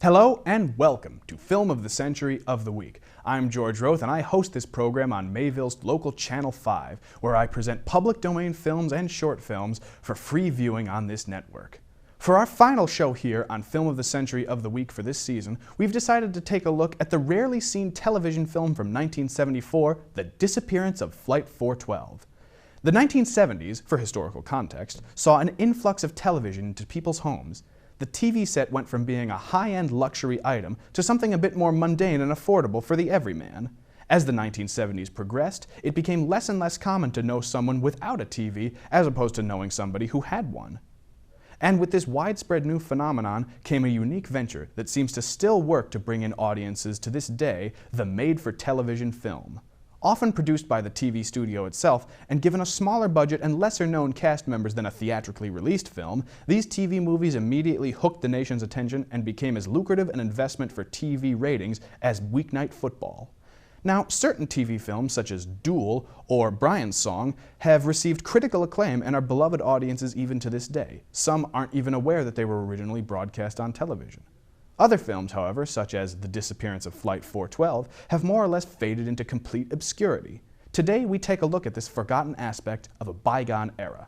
Hello and welcome to Film of the Century of the Week. I'm George Roth and I host this program on Mayville's local Channel 5, where I present public domain films and short films for free viewing on this network. For our final show here on Film of the Century of the Week for this season, we've decided to take a look at the rarely seen television film from 1974, The Disappearance of Flight 412. The 1970s, for historical context, saw an influx of television into people's homes. The TV set went from being a high-end luxury item to something a bit more mundane and affordable for the everyman. As the 1970s progressed, it became less and less common to know someone without a TV as opposed to knowing somebody who had one. And with this widespread new phenomenon came a unique venture that seems to still work to bring in audiences to this day, the made-for-television film. Often produced by the TV studio itself and given a smaller budget and lesser-known cast members than a theatrically released film, these TV movies immediately hooked the nation's attention and became as lucrative an investment for TV ratings as weeknight football. Now, certain TV films such as Duel or Brian's Song have received critical acclaim and are beloved audiences even to this day. Some aren't even aware that they were originally broadcast on television. Other films, however, such as The Disappearance of Flight 412, have more or less faded into complete obscurity. Today, we take a look at this forgotten aspect of a bygone era.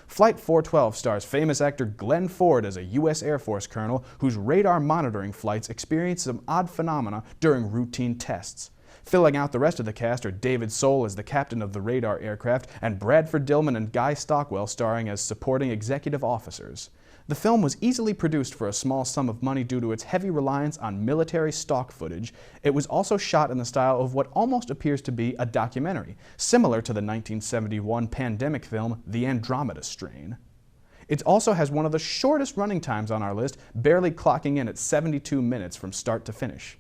Flight 412 stars famous actor Glenn Ford as a U.S. Air Force colonel whose radar monitoring flights experience some odd phenomena during routine tests. Filling out the rest of the cast are David Soul as the captain of the radar aircraft and Bradford, Dillman, and Guy Stockwell starring as supporting executive officers. The film was easily produced for a small sum of money due to its heavy reliance on military stock footage. It was also shot in the style of what almost appears to be a documentary, similar to the 1971 pandemic film The Andromeda Strain. It also has one of the shortest running times on our list, barely clocking in at 72 minutes from start to finish.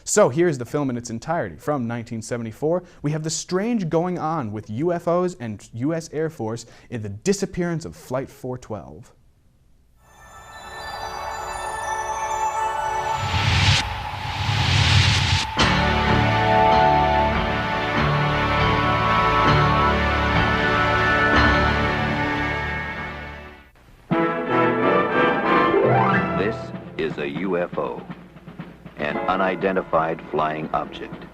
So here's the film in its entirety. From 1974, we have the strange going on with UFOs and U.S. Air Force in The Disappearance of Flight 412. Is a UFO, an unidentified flying object.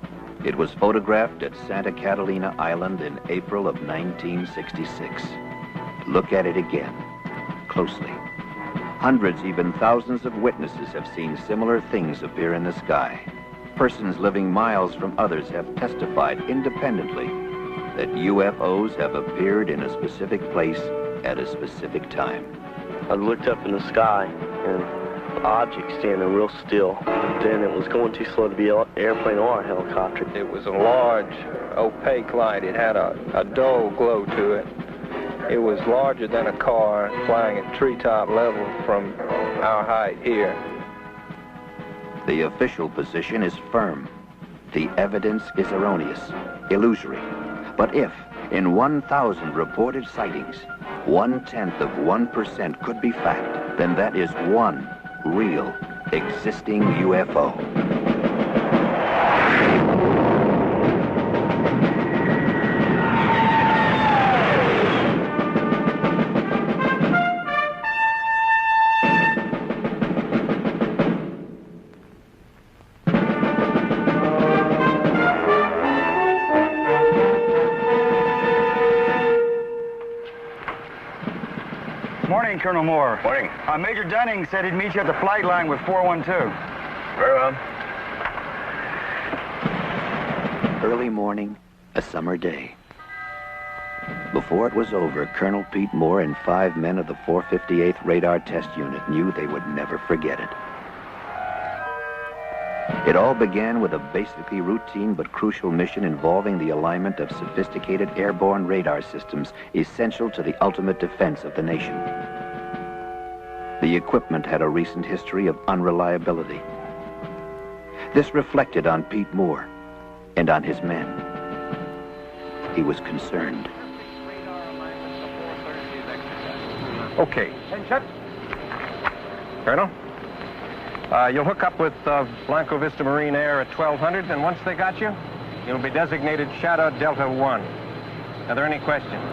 It was photographed at Santa Catalina Island in April of 1966. Look at it again, closely. Hundreds, even thousands of witnesses have seen similar things appear in the sky. Persons living miles from others have testified independently that UFOs have appeared in a specific place at a specific time. I looked up in the sky and the object standing real still. Then it was going too slow to be an airplane or a helicopter. It was a large, opaque light. It had a dull glow to it. It was larger than a car, flying at treetop level from our height here. The official position is firm. The evidence is erroneous, illusory. But if, in 1,000 reported sightings, 0.1% could be fact, then that is one real, existing UFO. Morning, Colonel Moore. Morning. Major Dunning said he'd meet you at the flight line with 412. Very well. Early morning, a summer day. Before it was over, Colonel Pete Moore and 5 men of the 458th Radar Test Unit knew they would never forget it. It all began with a basically routine but crucial mission involving the alignment of sophisticated airborne radar systems essential to the ultimate defense of the nation. The equipment had a recent history of unreliability. This reflected on Pete Moore and on his men. He was concerned. Okay. Attention. Colonel? You'll hook up with Blanco Vista Marine Air at 1200, and once they got you, you'll be designated Shadow Delta 1. Are there any questions?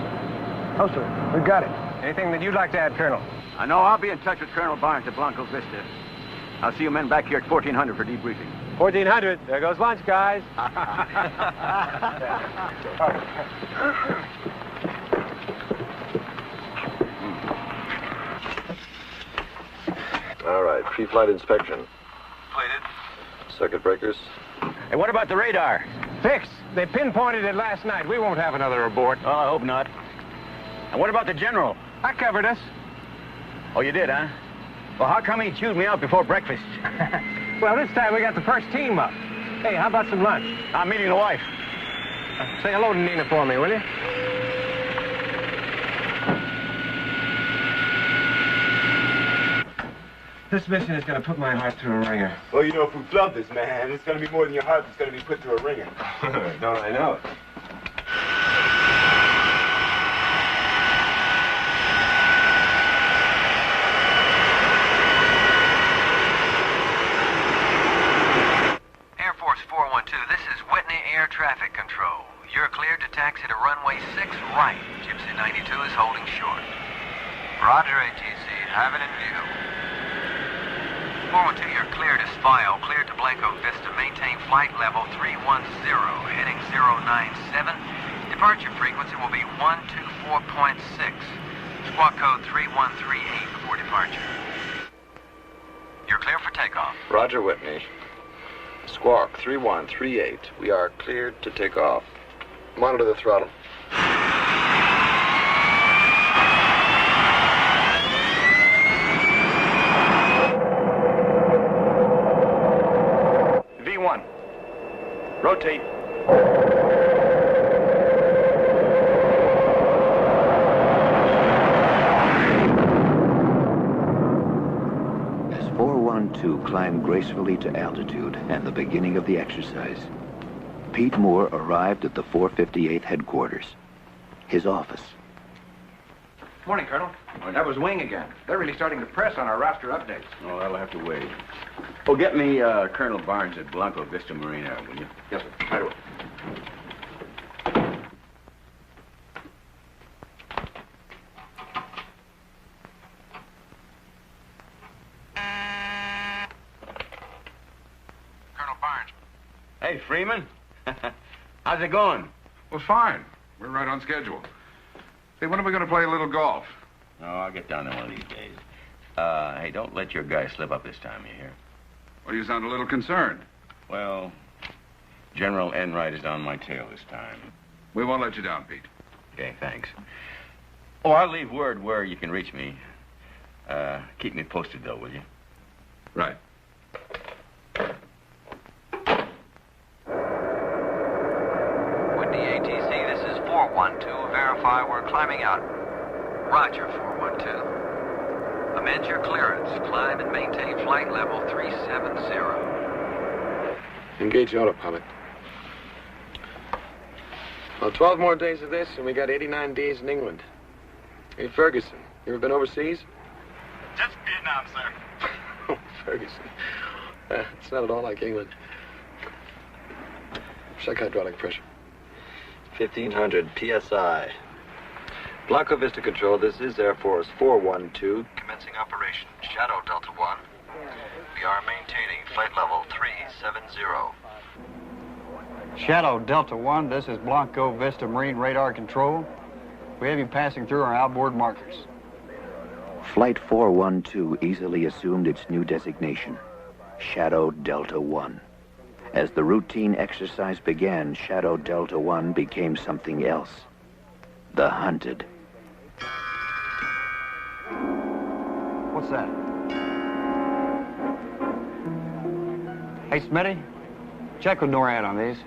No, sir. We got it. Anything that you'd like to add, Colonel? I know I'll be in touch with Colonel Barnes at Blanco Vista. I'll see you men back here at 1400 for debriefing. 1400. There goes lunch, guys. All right, pre-flight inspection. Completed. Circuit breakers. Hey, what about the radar? Fixed. They pinpointed it last night. We won't have another abort. Oh, I hope not. And what about the general? I covered us. Oh, you did, huh? Well, how come he chewed me out before breakfast? Well, this time we got the first team up. Hey, how about some lunch? I'm meeting the wife. Say hello to Nina for me, will you? This mission is going to put my heart through a ringer. Well, you know, if we flub this, man, it's going to be more than your heart that's going to be put through a ringer. Don't I know it? Air Force 412, this is Whitney Air Traffic Control. You're cleared to taxi to runway 6 right. Gypsy 92 is holding short. Roger, ATC. Have it in view. 412, you're cleared as file. Cleared to Blanco Vista. Maintain flight level 310, heading 097. Departure frequency will be 124.6. Squawk code 3138 before departure. You're clear for takeoff. Roger, Whitney. Squawk 3138. We are cleared to take off. Monitor the throttle. V1. Rotate. As 412 climbed gracefully to altitude and the beginning of the exercise, Pete Moore arrived at the 458th headquarters, his office. Morning, Colonel. That was Wing again. They're really starting to press on our roster updates. Oh, that'll have to wait. Oh, get me Colonel Barnes at Blanco Vista Marine Air, will you? Yes, sir. Right away. Colonel Barnes. Hey, Freeman. How's it going? Well, fine. We're right on schedule. Hey, when are we going to play a little golf? Oh, I'll get down there one of these days. Hey, don't let your guy slip up this time, you hear? Well, you sound a little concerned. Well, General Enright is on my tail this time. We won't let you down, Pete. Okay, thanks. Oh, I'll leave word where you can reach me. Keep me posted, though, will you? Right. Whitney ATC, this is 412. Verify we're climbing out. Roger, 412. Amend your clearance. Climb and maintain flight level 370. Engage autopilot. Well, 12 more days of this, and we got 89 days in England. Hey, Ferguson, you ever been overseas? Just Vietnam, sir. Oh, Ferguson. It's not at all like England. Check hydraulic pressure. 1,500 PSI. Blanco Vista Control, this is Air Force 412. Commencing operation. Shadow Delta 1. We are maintaining flight level 370. Shadow Delta 1, this is Blanco Vista Marine Radar Control. We have you passing through our outboard markers. Flight 412 easily assumed its new designation, Shadow Delta 1. As the routine exercise began, Shadow Delta 1 became something else. The Hunted. What's that? Hey, Smitty, check with NORAD on these.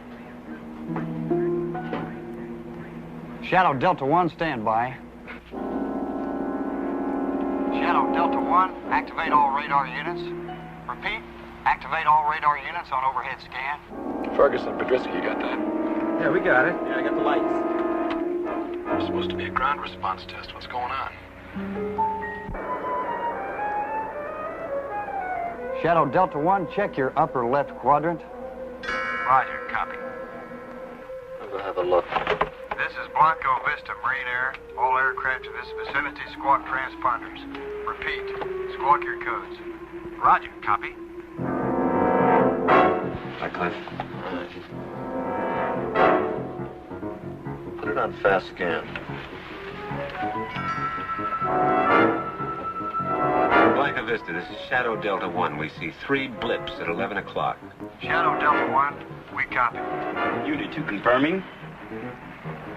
Shadow Delta 1, stand by. Shadow Delta 1, activate all radar units. Repeat, activate all radar units on overhead scan. Ferguson, Podriski, you got that? Yeah, we got it. Yeah, I got the lights. It's supposed to be a ground response test. What's going on? Shadow Delta 1, check your upper left quadrant. Roger, copy. I'll go have a look. This is Blanco Vista Marine Air. All aircraft in this vicinity squawk transponders. Repeat, squawk your codes. Roger, copy. Hi, Cliff. Put it on fast scan. Blanca Vista, this is Shadow Delta 1. We see 3 blips at 11 o'clock. Shadow Delta 1, we copy. Unit 2 confirming.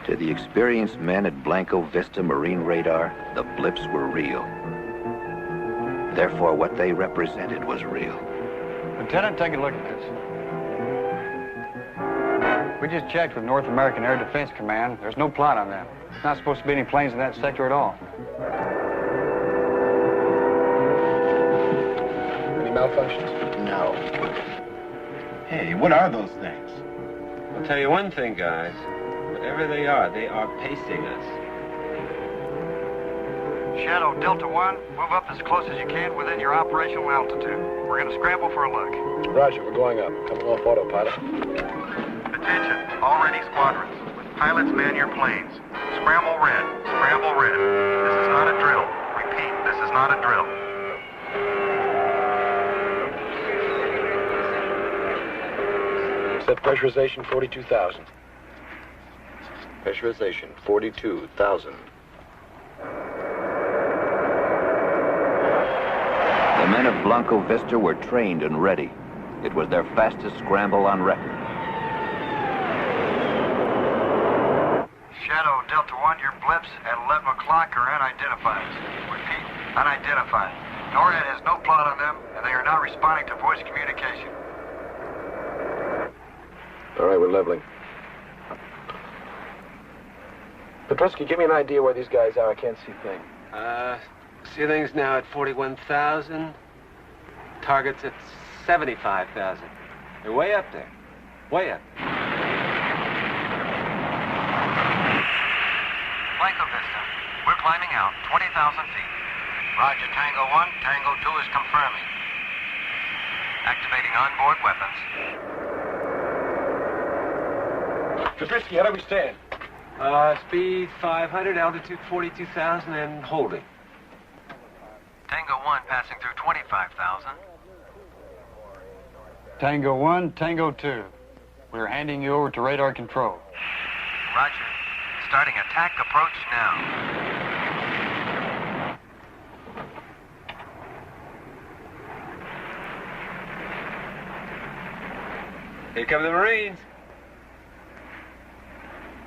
To the experienced men at Blanco Vista Marine Radar, the blips were real. Therefore, what they represented was real. Lieutenant, take a look at this. We just checked with North American Air Defense Command. There's no plot on them. There's not supposed to be any planes in that sector at all. Any malfunctions? No. Hey, what are those things? I'll tell you one thing, guys. Whatever they are pacing us. Shadow Delta 1, move up as close as you can within your operational altitude. We're going to scramble for a look. Roger, we're going up. Coming off autopilot. Attention, all ready squadrons. With pilots, man your planes. Scramble red, scramble red. This is not a drill. Repeat, this is not a drill. Set pressurization 42,000. Pressurization 42,000. The men of Blanco Vista were trained and ready. It was their fastest scramble on record. Shadow Delta 1, your blips at 11 o'clock are unidentified. Repeat, unidentified. NORAD has no plot on them, and they are not responding to voice communication. All right, we're leveling. Petrovsky, give me an idea where these guys are. I can't see a thing. Ceiling's now at 41,000. Target's at 75,000. They're way up there. Way up. Blanco Vista, we're climbing out 20,000 feet. Roger, Tango 1, Tango 2 is confirming. Activating onboard weapons. Petrovsky, how do we stand? Speed 500, altitude 42,000, and holding. Tango 1 passing through 25,000. Tango 1, Tango 2. We're handing you over to radar control. Roger. Starting attack approach now. Here come the Marines.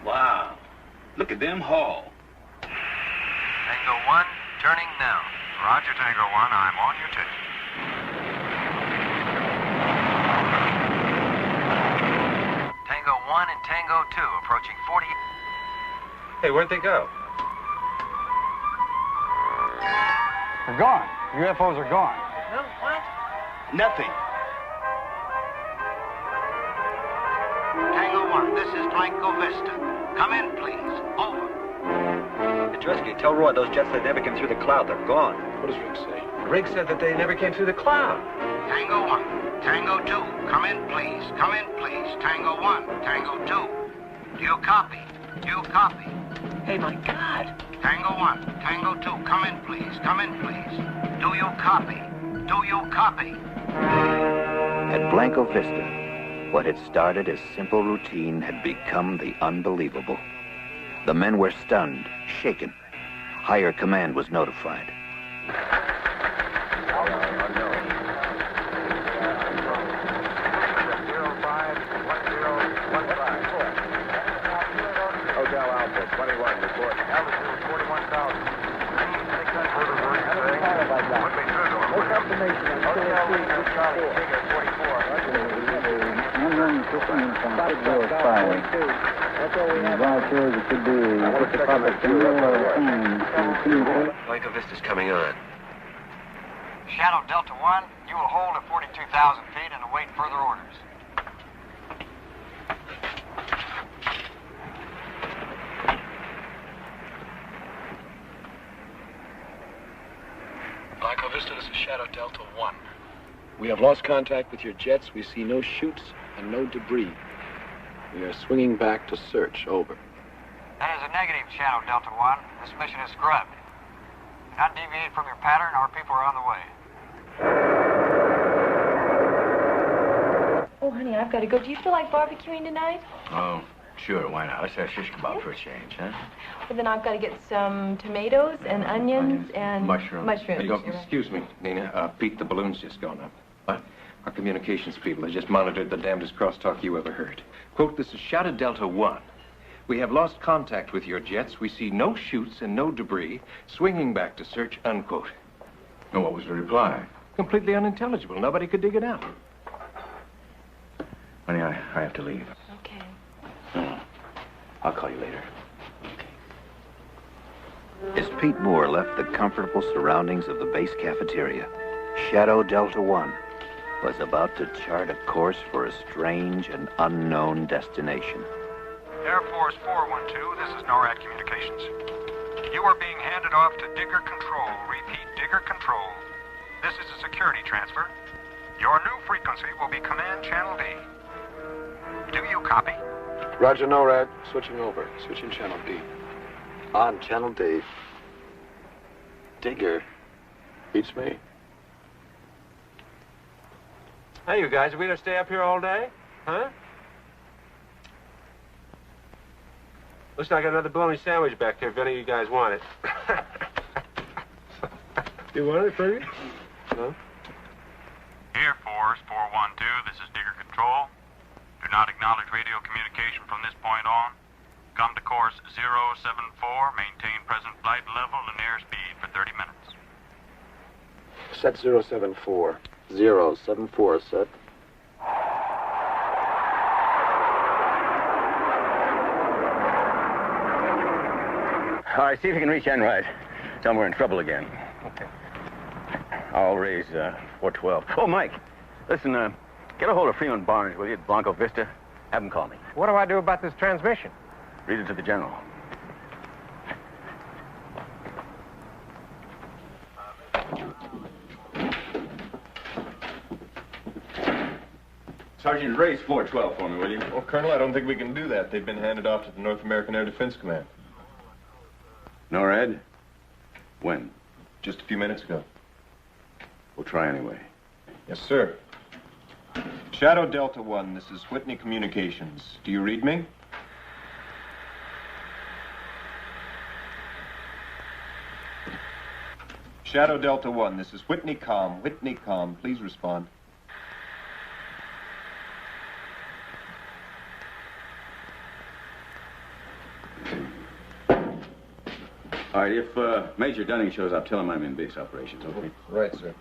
Wow. Look at them haul. Tango 1, turning now. Roger, Tango 1, I'm on your ticket. Tango 1 and Tango 2 approaching 40. Hey, where'd they go? They're gone. UFOs are gone. No, what? Nothing. Tango 1, this is Blanco Vista. Come in, please. Over. Petrovsky, tell Roy those jets that never came through the cloud. They're gone. What does Rick say? Riggs said that they never came through the cloud. Tango 1, Tango 2, come in, please. Come in, please. Tango 1, Tango 2. Do you copy? Do you copy? Hey, my God. Tango 1, Tango 2, come in, please. Come in, please. Do you copy? Do you copy? At Blanco Vista, what had started as simple routine had become the unbelievable. The men were stunned, shaken. Higher command was notified. Hotel Alpha, 21, report. Altitude 41,000. 600 no confirmation until Charlie, figure 44. That's all we have. It could be Blanco Vista's coming on. Shadow Delta 1, you will hold at 42,000 feet and await further orders. Blanco Vista, this is Shadow Delta 1. We have lost contact with your jets. We see no chutes and no debris. We are swinging back to search. Over. That is a negative, Shadow Delta 1. This mission is scrubbed. Do not deviate from your pattern. Our people are on the way. I've got to go. Do you feel like barbecuing tonight? Oh, sure, why not? Let's have shish kebab for a change, huh? Well, then I've got to get some tomatoes and onions and... Mushrooms. Mushrooms. Hey, go, you're right. excuse me, Nina. Pete, the balloon's just gone up. What? Our communications people have just monitored the damnedest crosstalk you ever heard. Quote, this is Shadow Delta 1. We have lost contact with your jets. We see no chutes and no debris. Swinging back to search, unquote. And what was the reply? Completely unintelligible. Nobody could dig it out. Honey, I have to leave. Okay. No, I'll call you later. As Pete Moore left the comfortable surroundings of the base cafeteria, Shadow Delta 1 was about to chart a course for a strange and unknown destination. Air Force 412, this is NORAD Communications. You are being handed off to Digger Control. Repeat, Digger Control. This is a security transfer. Your new frequency will be Command Channel D. Do you copy? Roger, NORAD. Switching over. Switching Channel D. On Channel D. Digger. Beats me. Hey, you guys, are we gonna stay up here all day? Huh? Looks like I got another bologna sandwich back there if any of you guys want it. You want it, Fergie? No? Air Force 412, this is Digger Control. Do not acknowledge radio communication from this point on. Come to course 074, maintain present flight level and airspeed for 30 minutes. Set 074. 074, set. All right, see if you can reach Enright. Tell him we're in trouble again. Okay. I'll raise 412. Oh, Mike, listen, get a hold of Freeman Barnes, will you, at Blanco Vista? Have him call me. What do I do about this transmission? Read it to the general. Sergeant, raise 412 for me, will you? Well, Colonel, I don't think we can do that. They've been handed off to the North American Air Defense Command. NORAD? When? Just a few minutes ago. We'll try anyway. Yes, sir. Shadow Delta 1, this is Whitney Communications. Do you read me? Shadow Delta 1, this is Whitney Com. Whitney Com, please respond. All right, if Major Dunning shows up, tell him I'm in base operations, okay? Right, sir.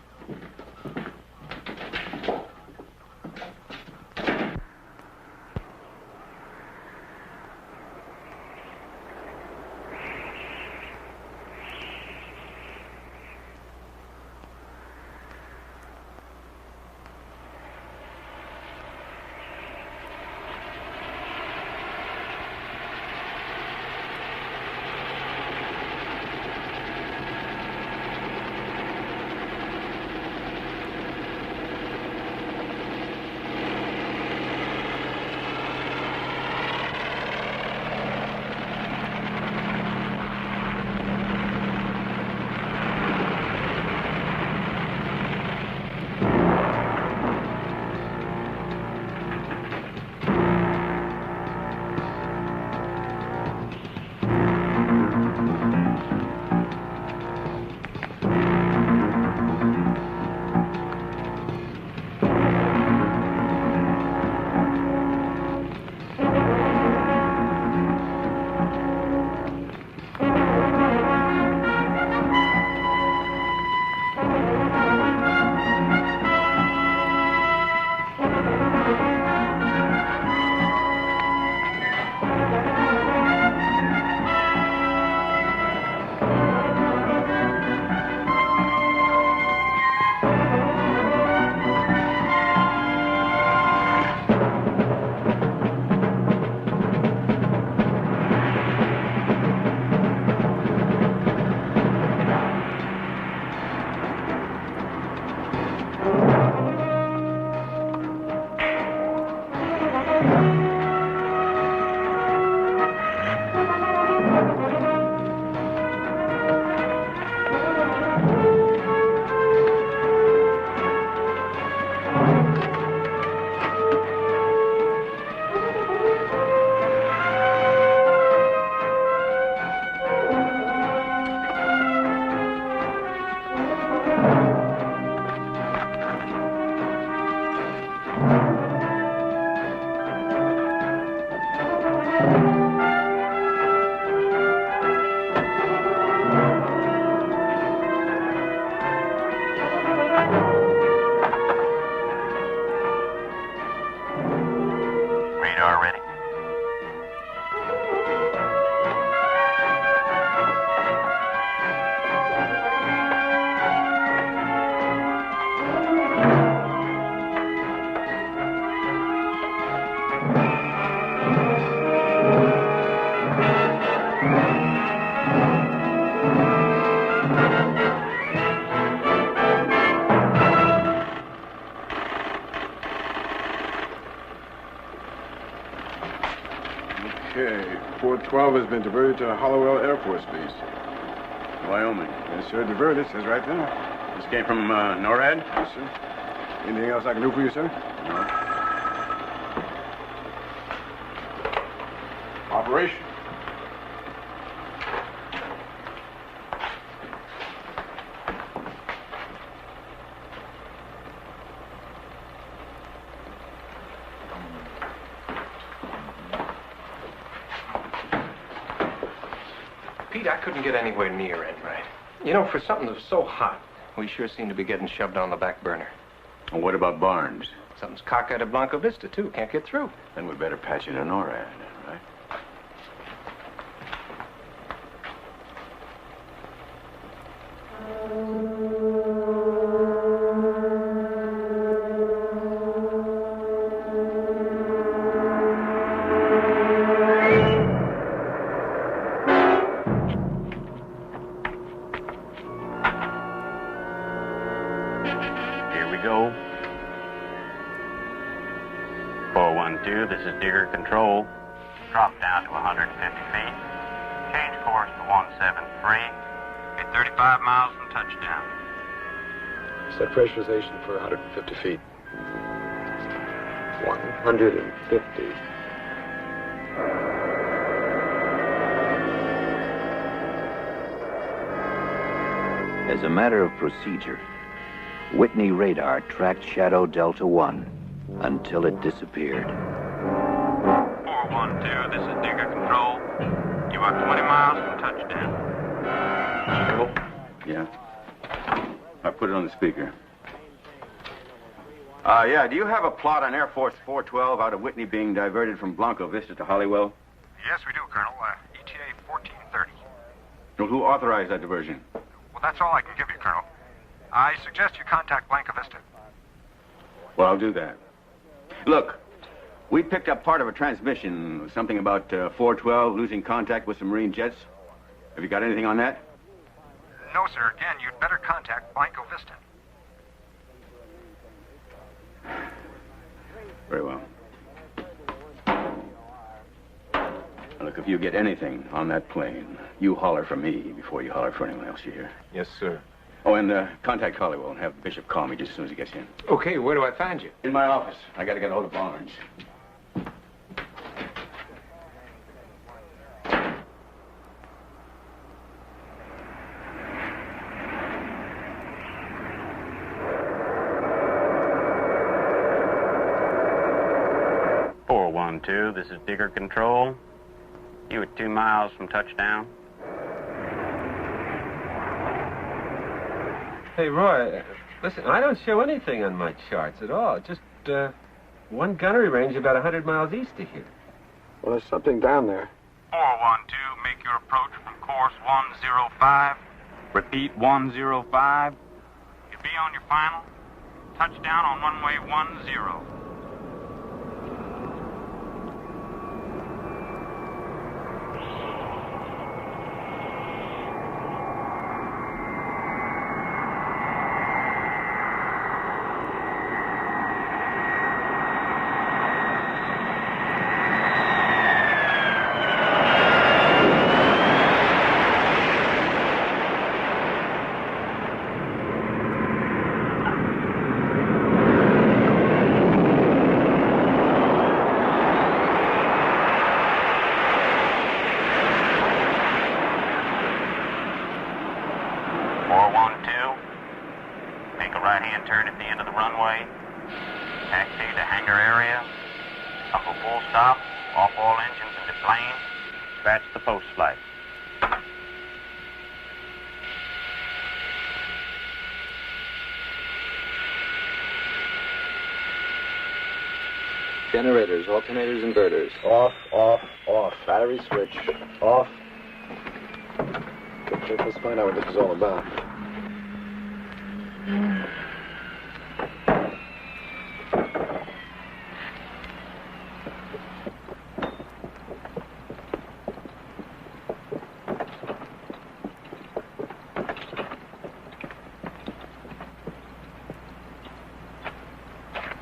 Okay. 412 has been diverted to Hollowell Air Force Base. Wyoming. Yes, sir. Diverted. Says right there. This came from NORAD? Yes, sir. Anything else I can do for you, sir? No. Operation. Pete, I couldn't get anywhere near it, right? You know, for something that's so hot, we sure seem to be getting shoved on the back burner. And what about Barnes? Something's cockeyed at Blanco Vista, too. Can't get through. Then we better patch it in NORAD, right? This is Digger Control. Drop down to 150 feet. Change course to 173. At 35 miles from touchdown. Set pressurization for 150 feet. 150. As a matter of procedure, Whitney radar tracked Shadow Delta 1 until it disappeared. 412, this is Digger Control. You are 20 miles from touchdown. Cool. Yeah. I put it on the speaker. Yeah, do you have a plot on Air Force 412 out of Whitney being diverted from Blanco Vista to Hollywell? Yes, we do, Colonel. ETA 1430. Well, who authorized that diversion? Well, that's all I can give you, Colonel. I suggest you contact Blanco Vista. Well, I'll do that. Look, we picked up part of a transmission, something about 412 losing contact with some Marine jets. Have you got anything on that? No, sir. Again, you'd better contact Blanco Vista. Very well. Look, if you get anything on that plane, you holler for me before you holler for anyone else you hear. Yes, sir. Oh, and contact Hollywell and have Bishop call me just as soon as he gets in. Okay, where do I find you? In my office. I got to get a hold of Barnes. This is Digger Control. You are 2 miles from touchdown. Hey, Roy, listen, I don't show anything on my charts at all. Just one gunnery range about 100 miles east of here. Well, there's something down there. 412, make your approach from course 105. Repeat 105. You'll be on your final. Touchdown on runway 10. Turn at the end of the runway. Taxi to hangar area. Up a full stop. Off all engines into plane. Scratch the post flight. Generators, alternators, inverters. Off, off, off. Battery switch. Off. Okay, let's find out what this is all about.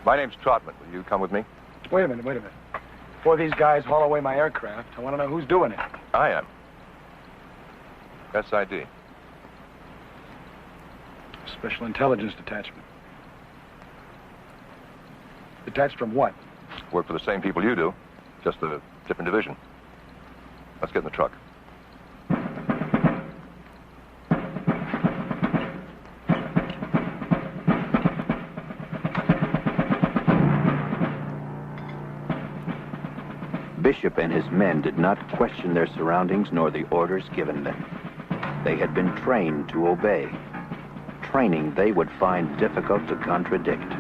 My name's Trotman. Will you come with me? Wait a minute. Before these guys haul away my aircraft, I want to know who's doing it. I am. SID. Special Intelligence Detachment. Detached from what? Work for the same people you do, just a different division. Let's get in the truck. Bishop and his men did not question their surroundings nor the orders given them. They had been trained to obey. Training they would find difficult to contradict.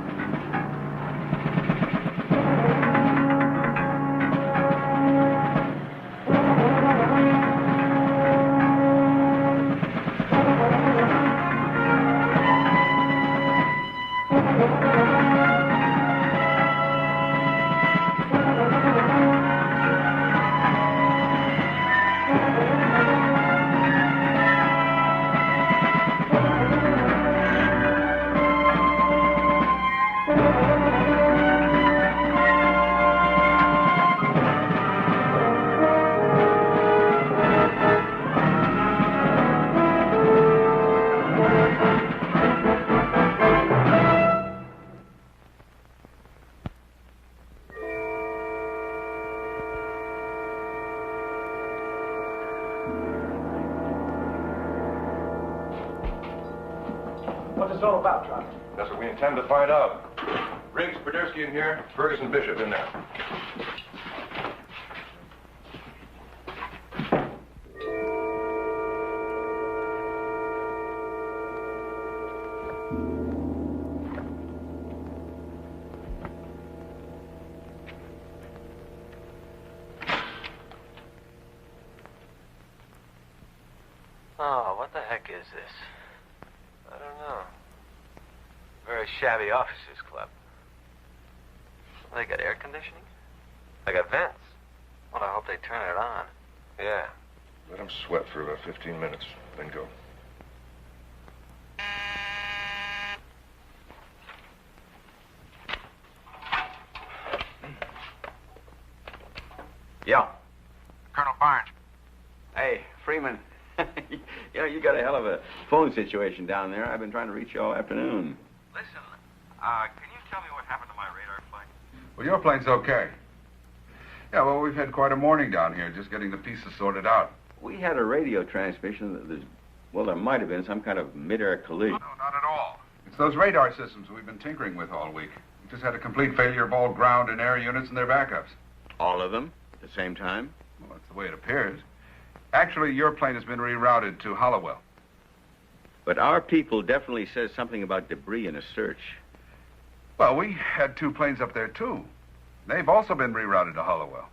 What's this all about, Trout? That's what we intend to find out. Riggs, Podersky in here, Ferguson, Bishop in there. Oh, what the heck is this? I don't know. Very shabby officers club. They got air conditioning? They got vents. Well, I hope they turn it on. Yeah. Let them sweat for about 15 minutes, then go. Yeah. Colonel Barnes. Hey, Freeman. You know, you got a hell of a phone situation down there. I've been trying to reach you all afternoon. Listen, can you tell me what happened to my radar plane? Well, your plane's okay. Yeah, well, we've had quite a morning down here, just getting the pieces sorted out. We had a radio transmission that there might have been some kind of mid-air collision. No, not at all. It's those radar systems we've been tinkering with all week. We just had a complete failure of all ground and air units and their backups. All of them at the same time? Well, that's the way it appears. Actually, your plane has been rerouted to Hollowell. But our people definitely says something about debris in a search. Well, we had two planes up there, too. They've also been rerouted to Hollowell.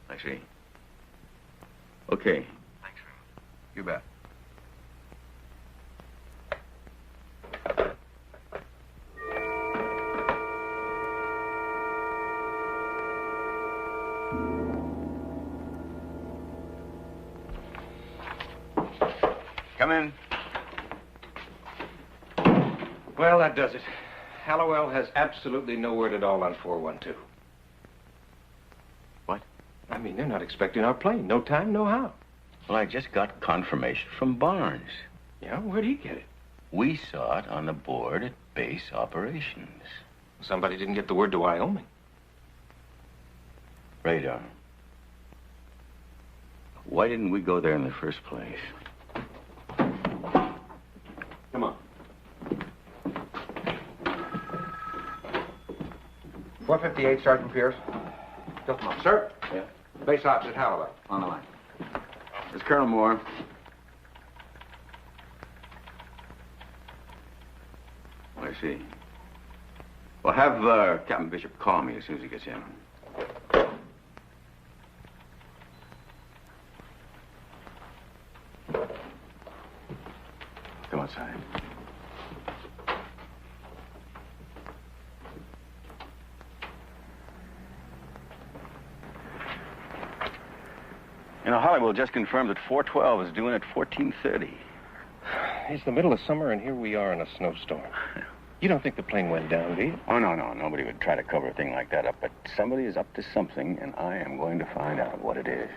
I see. Okay. Thanks, Freeman. You bet. Come in. Well, that does it. Hallowell has absolutely no word at all on 412. What? I mean, they're not expecting our plane. No time, no how. Well, I just got confirmation from Barnes. Yeah? Where'd he get it? We saw it on the board at base operations. Somebody didn't get the word to Wyoming. Radar. Why didn't we go there in the first place? Come on. 458, Sergeant Pierce. Just a moment. Sir? Yeah? Base ops at Hallowell. On the line. It's Colonel Moore. I see. Well, have Captain Bishop call me as soon as he gets in. Come outside. You know, Hollywood just confirmed that 412 is due in at 14:30. It's the middle of summer, and here we are in a snowstorm. You don't think the plane went down, do you? Oh, no. Nobody would try to cover a thing like that up, but somebody is up to something, and I am going to find out what it is.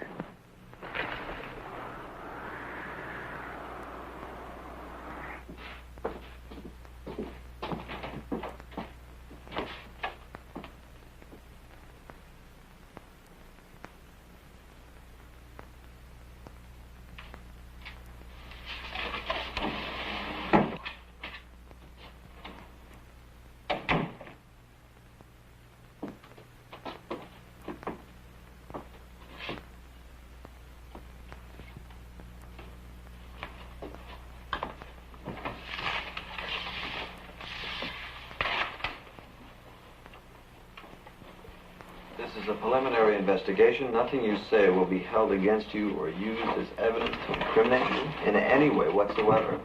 This is a preliminary investigation. Nothing you say will be held against you or used as evidence to incriminate you in any way whatsoever.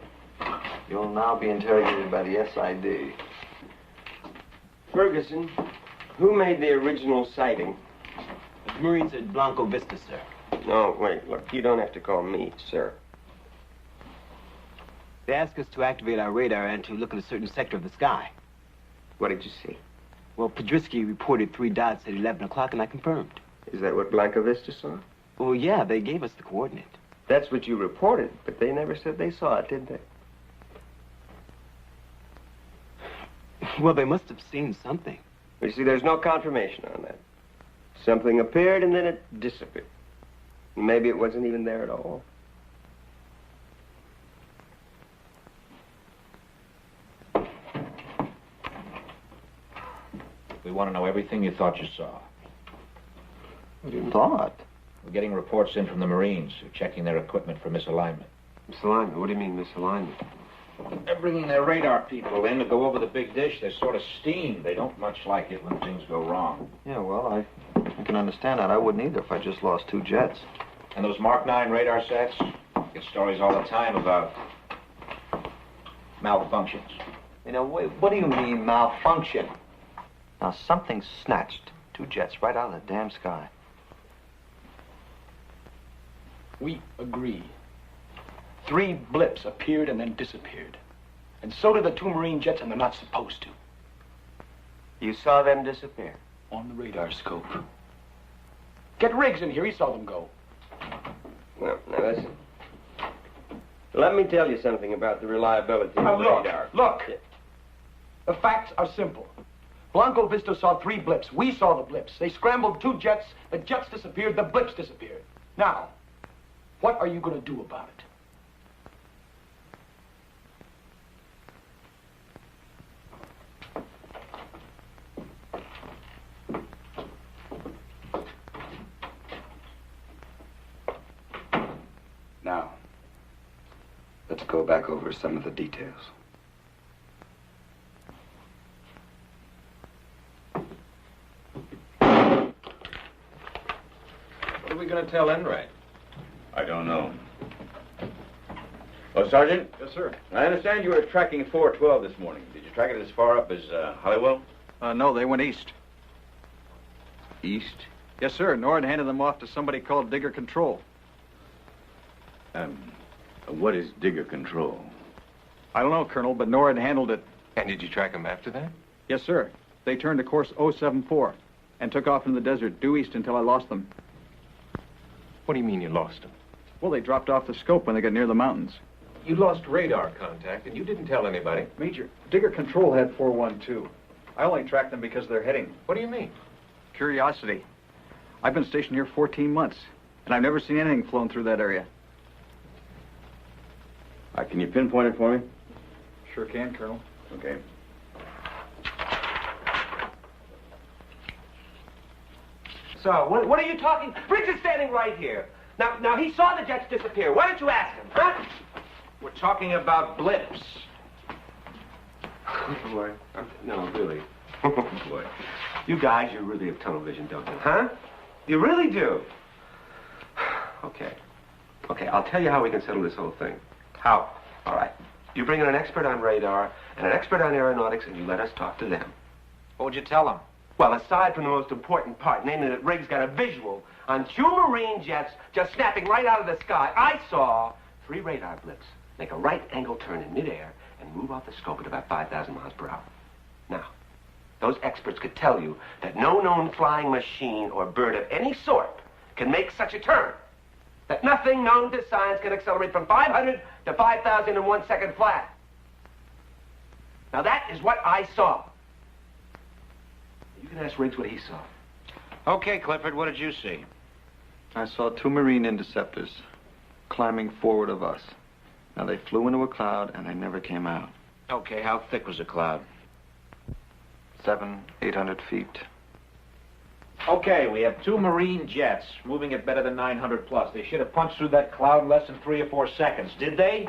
You'll now be interrogated by the SID. Ferguson, who made the original sighting? The Marines at Blanco Vista, sir. No, wait, look, you don't have to call me, sir. They asked us to activate our radar and to look at a certain sector of the sky. What did you see? Well, Podrisky reported 3 dots at 11 o'clock, and I confirmed. Is that what Blanco Vista saw? Well, yeah, they gave us the coordinate. That's what you reported, but they never said they saw it, did they? Well, they must have seen something. You see, there's no confirmation on that. Something appeared and then it disappeared. Maybe it wasn't even there at all. We want to know everything you thought you saw. What you thought? We're getting reports in from the Marines who are checking their equipment for misalignment. Misalignment? What do you mean, misalignment? They're bringing their radar people in to go over the big dish. They're sort of steamed. They don't much like it when things go wrong. Yeah, well, I can understand that. I wouldn't either if I just lost 2 jets. And those Mark 9 radar sets get stories all the time about malfunctions. You know, what do you mean, malfunction? Now, something snatched 2 jets right out of the damn sky. We agree. 3 blips appeared and then disappeared. And so did the 2 Marine jets, and they're not supposed to. You saw them disappear? On the radar scope. Get Riggs in here, he saw them go. Well, now listen. Let me tell you something about the reliability of radar. Look! The facts are simple. Blanco Vista saw 3 blips. We saw the blips. They scrambled 2 jets. The jets disappeared. The blips disappeared. Now, what are you going to do about it? Now, let's go back over some of the details. What are we going to tell Enright? I don't know. Oh, Sergeant? Yes, sir. I understand you were tracking 412 this morning. Did you track it as far up as Holywell? No, they went east. East? Yes, sir. Nord handed them off to somebody called Digger Control. What is Digger Control? I don't know, Colonel, but Nord handled it. And did you track him after that? Yes, sir. They turned to course 074 and took off in the desert due east until I lost them. What do you mean you lost him? Well, they dropped off the scope when they got near the mountains. You lost radar contact, and you didn't tell anybody. Major, Digger Control had 412. I only tracked them because of their heading. What do you mean? Curiosity. I've been stationed here 14 months, and I've never seen anything flown through that area. Can you pinpoint it for me? Sure can, Colonel. Okay. So, what are you talking? Briggs is standing right here. Now, he saw the jets disappear. Why don't you ask him, huh? We're talking about blips. Boy, no, really. Boy, you guys, you really have tunnel vision, don't you? Huh? You really do. Okay. Okay, I'll tell you how we can settle this whole thing. How? All right. You bring in an expert on radar and an expert on aeronautics, and you let us talk to them. What would you tell them? Well, aside from the most important part, namely that Riggs got a visual on 2 Marine jets just snapping right out of the sky, I saw 3 radar blips make a right angle turn in midair and move off the scope at about 5,000 miles per hour. Now, those experts could tell you that no known flying machine or bird of any sort can make such a turn. That nothing known to science can accelerate from 500 to 5,000 in 1 second flat. Now that is what I saw. You can ask Riggs what he saw. Okay, Clifford, what did you see? I saw 2 Marine interceptors climbing forward of us. Now, they flew into a cloud, and they never came out. Okay, how thick was the cloud? 700, 800 feet. Okay, we have 2 Marine jets moving at better than 900 plus. They should have punched through that cloud in less than 3 or 4 seconds. Did they?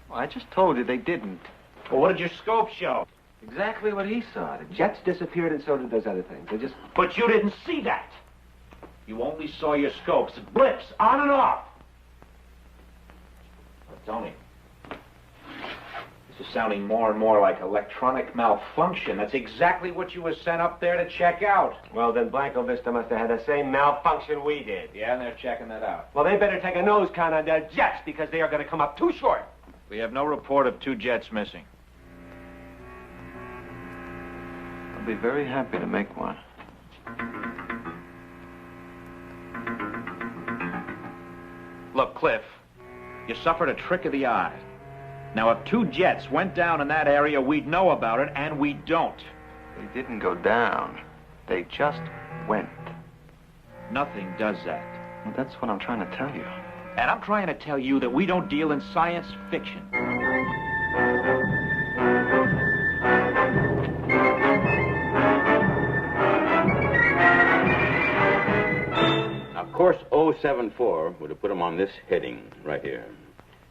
Well, I just told you they didn't. Well, what did your scope show? Exactly what he saw. The jets disappeared and so did those other things. They just... But you didn't see that. You only saw your scopes. Blips, on and off. Tony, this is sounding more and more like electronic malfunction. That's exactly what you were sent up there to check out. Well, then Blanco Vista must have had the same malfunction we did. Yeah, and they're checking that out. Well, they better take a nose count on their jets because they are going to come up too short. We have no report of 2 jets missing. I'll be very happy to make one. Look, Cliff, you suffered a trick of the eye. Now, if 2 jets went down in that area, we'd know about it, and we don't. They didn't go down. They just went. Nothing does that. Well, that's what I'm trying to tell you. And I'm trying to tell you that we don't deal in science fiction. Of course, 074 would have put them on this heading right here.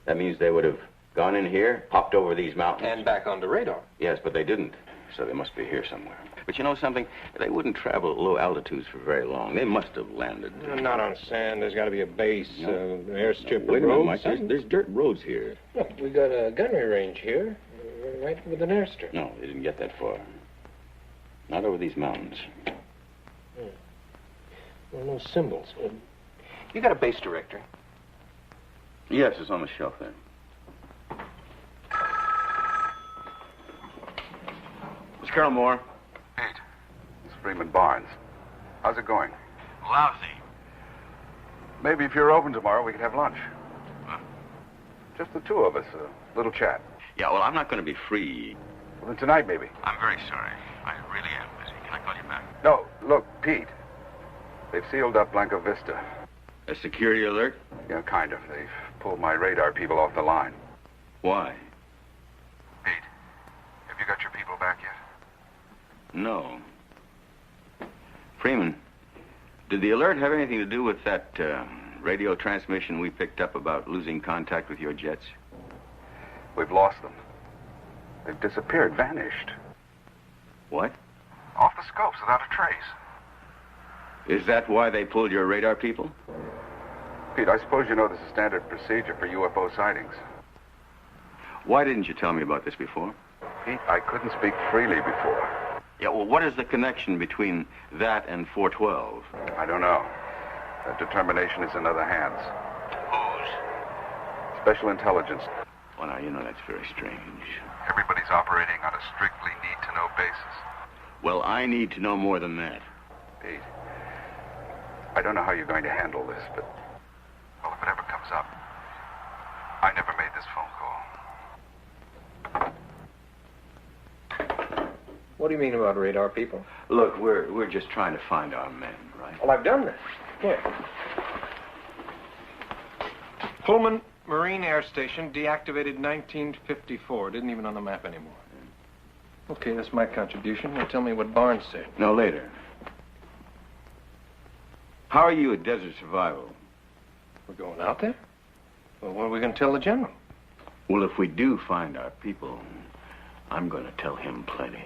That means they would have gone in here, popped over these mountains. And back onto radar. Yes, but they didn't. So they must be here somewhere. But you know something? They wouldn't travel at low altitudes for very long. They must have landed. Not on sand. There's got to be a base, an airstrip, Wait a minute, Mike. something. There's dirt roads here. Look, we got a gunnery range here, right with an airstrip. No, they didn't get that far. Not over these mountains. Well, no symbols. You got a base directory? Yes, it's on the shelf there. Miss Colonel Moore. Pete, it's Freeman Barnes. How's it going? Lousy. Maybe if you're open tomorrow, we could have lunch. Huh? Just the 2 of us, a little chat. Yeah, well, I'm not going to be free. Well, then tonight, maybe. I'm very sorry. I really am busy. Can I call you back? No, look, Pete. They've sealed up Blanco Vista. A security alert? Yeah, kind of. They've pulled my radar people off the line. Why? Pete, have you got your people back yet? No. Freeman, did the alert have anything to do with that radio transmission we picked up about losing contact with your jets? We've lost them. They've disappeared, vanished. What? Off the scopes without a trace. Is that why they pulled your radar people? Pete, I suppose you know this is standard procedure for UFO sightings. Why didn't you tell me about this before? Pete, I couldn't speak freely before. Yeah, well, what is the connection between that and 412? I don't know. That determination is in other hands. Whose? Special intelligence. Well, now, you know, that's very strange. Everybody's operating on a strictly need-to-know basis. Well, I need to know more than that. Pete, I don't know how you're going to handle this, but... Well, if it ever comes up, I never made this phone call. What do you mean about radar people? Look, we're just trying to find our men, right? Well, I've done that. Here. Pullman Marine Air Station, deactivated 1954. Didn't even on the map anymore. Okay, that's my contribution. Now tell me what Barnes said. No, later. How are you at Desert Survival? We're going out there? Well, what are we going to tell the general? Well, if we do find our people, I'm going to tell him plenty.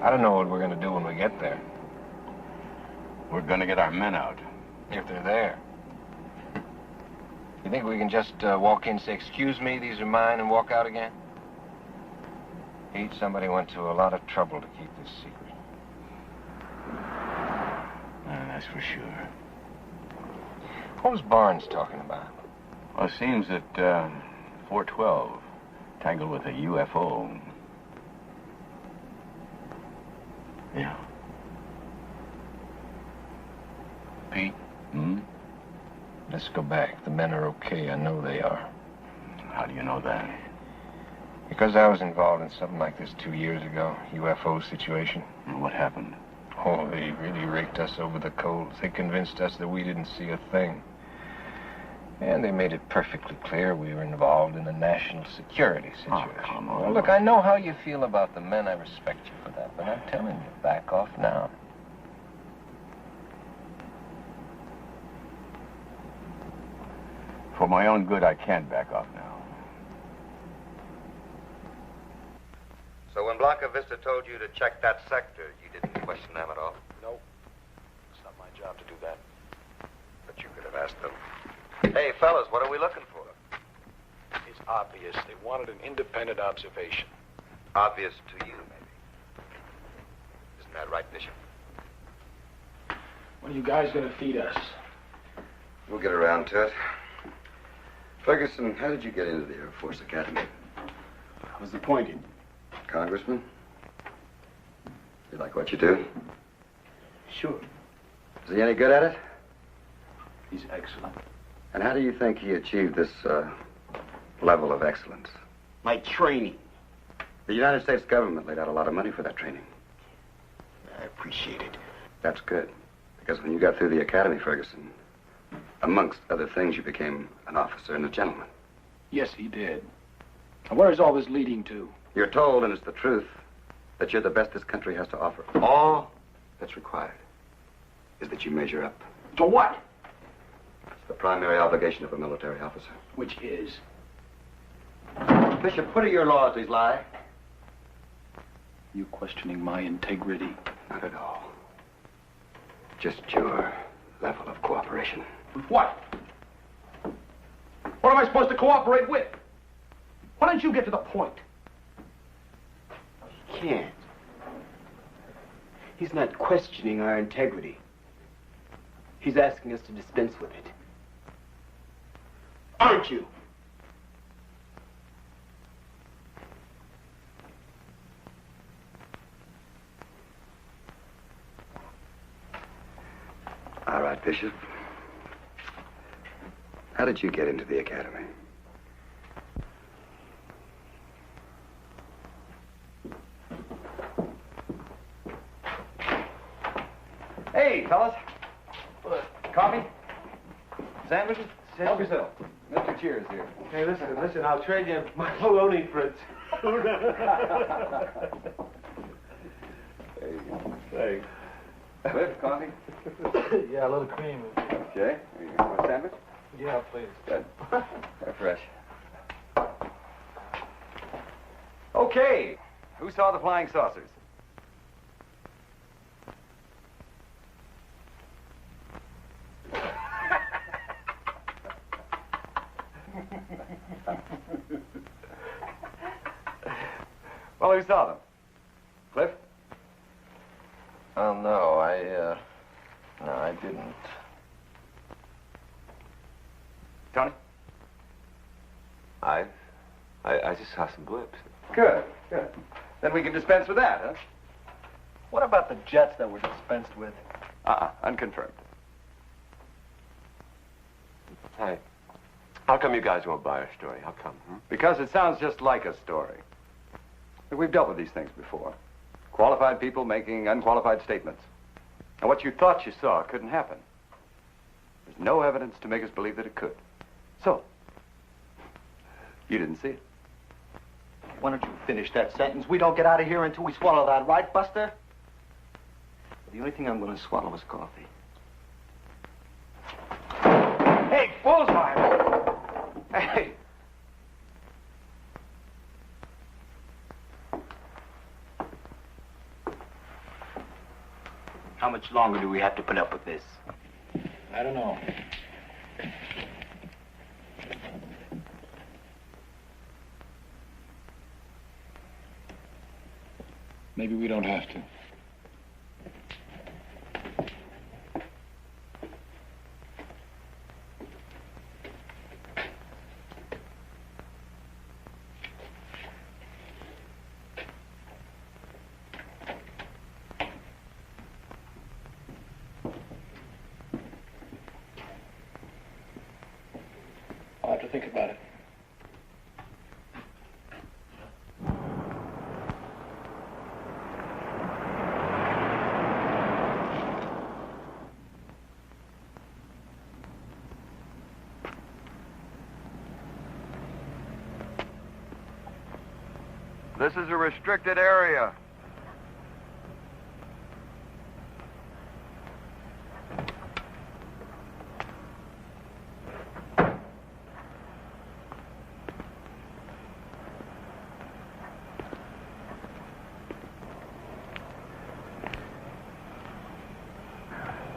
I don't know what we're going to do when we get there. We're going to get our men out. If they're there. You think we can just walk in, say, excuse me, these are mine, and walk out again? Pete, somebody went to a lot of trouble to keep this secret. That's for sure. What was Barnes talking about? Well, it seems that 412 tangled with a UFO. Yeah. Pete? Let's go back. The men are okay. I know they are. How do you know that? Because I was involved in something like this 2 years ago. UFO situation. And what happened? Oh, they really raked us over the coals. They convinced us that we didn't see a thing. And they made it perfectly clear we were involved in a national security situation. Oh, come on. Well, look, I know how you feel about the men. I respect you for that. But I'm telling you, back off now. For my own good, I can't back off now. So when Blanca Vista told you to check that sector, you didn't question them at all? No. It's not my job to do that. But you could have asked them. Hey, fellas, what are we looking for? It's obvious. They wanted an independent observation. Obvious to you, maybe. Isn't that right, Bishop? When are you guys gonna feed us? We'll get around to it. Ferguson, how did you get into the Air Force Academy? I was appointed. Congressman? You like what you do? Sure. Is he any good at it? He's excellent. And how do you think he achieved this level of excellence? My training. The United States government laid out a lot of money for that training. I appreciate it. That's good. Because when you got through the academy, Ferguson, amongst other things, you became an officer and a gentleman. Yes, he did. And where is all this leading to? You're told, and it's the truth, that you're the best this country has to offer. All that's required is that you measure up. To what? It's the primary obligation of a military officer. Which is? Bishop, what are your laws, these lie? You questioning my integrity? Not at all. Just your level of cooperation. With what? What am I supposed to cooperate with? Why don't you get to the point? He can't. He's not questioning our integrity. He's asking us to dispense with it. Aren't you? All right, Bishop. How did you get into the academy? Hey, fellas. Coffee? Sandwiches? Help yourself. Mr. Cheers here. Hey, listen, I'll trade you my bologna for a tuna. Thanks. Cliff, coffee? Yeah, a little cream. Okay. You want a sandwich? Yeah, please. Good. They're fresh. Okay. Who saw the flying saucers? Well, who saw them? Cliff? Oh, no, I didn't. Tony? I just saw some blips. Good, good. Then we can dispense with that, huh? What about the jets that were dispensed with? Unconfirmed. Hey, how come you guys won't buy our story? How come? Because it sounds just like a story. We've dealt with these things before. Qualified people making unqualified statements. And what you thought you saw couldn't happen. There's no evidence to make us believe that it could. So, you didn't see it. Why don't you finish that sentence? We don't get out of here until we swallow that, right, Buster? The only thing I'm going to swallow is coffee. Hey, bullseye! Hey! How much longer do we have to put up with this? I don't know. Maybe we don't have to. I'll have to think about it. This is a restricted area.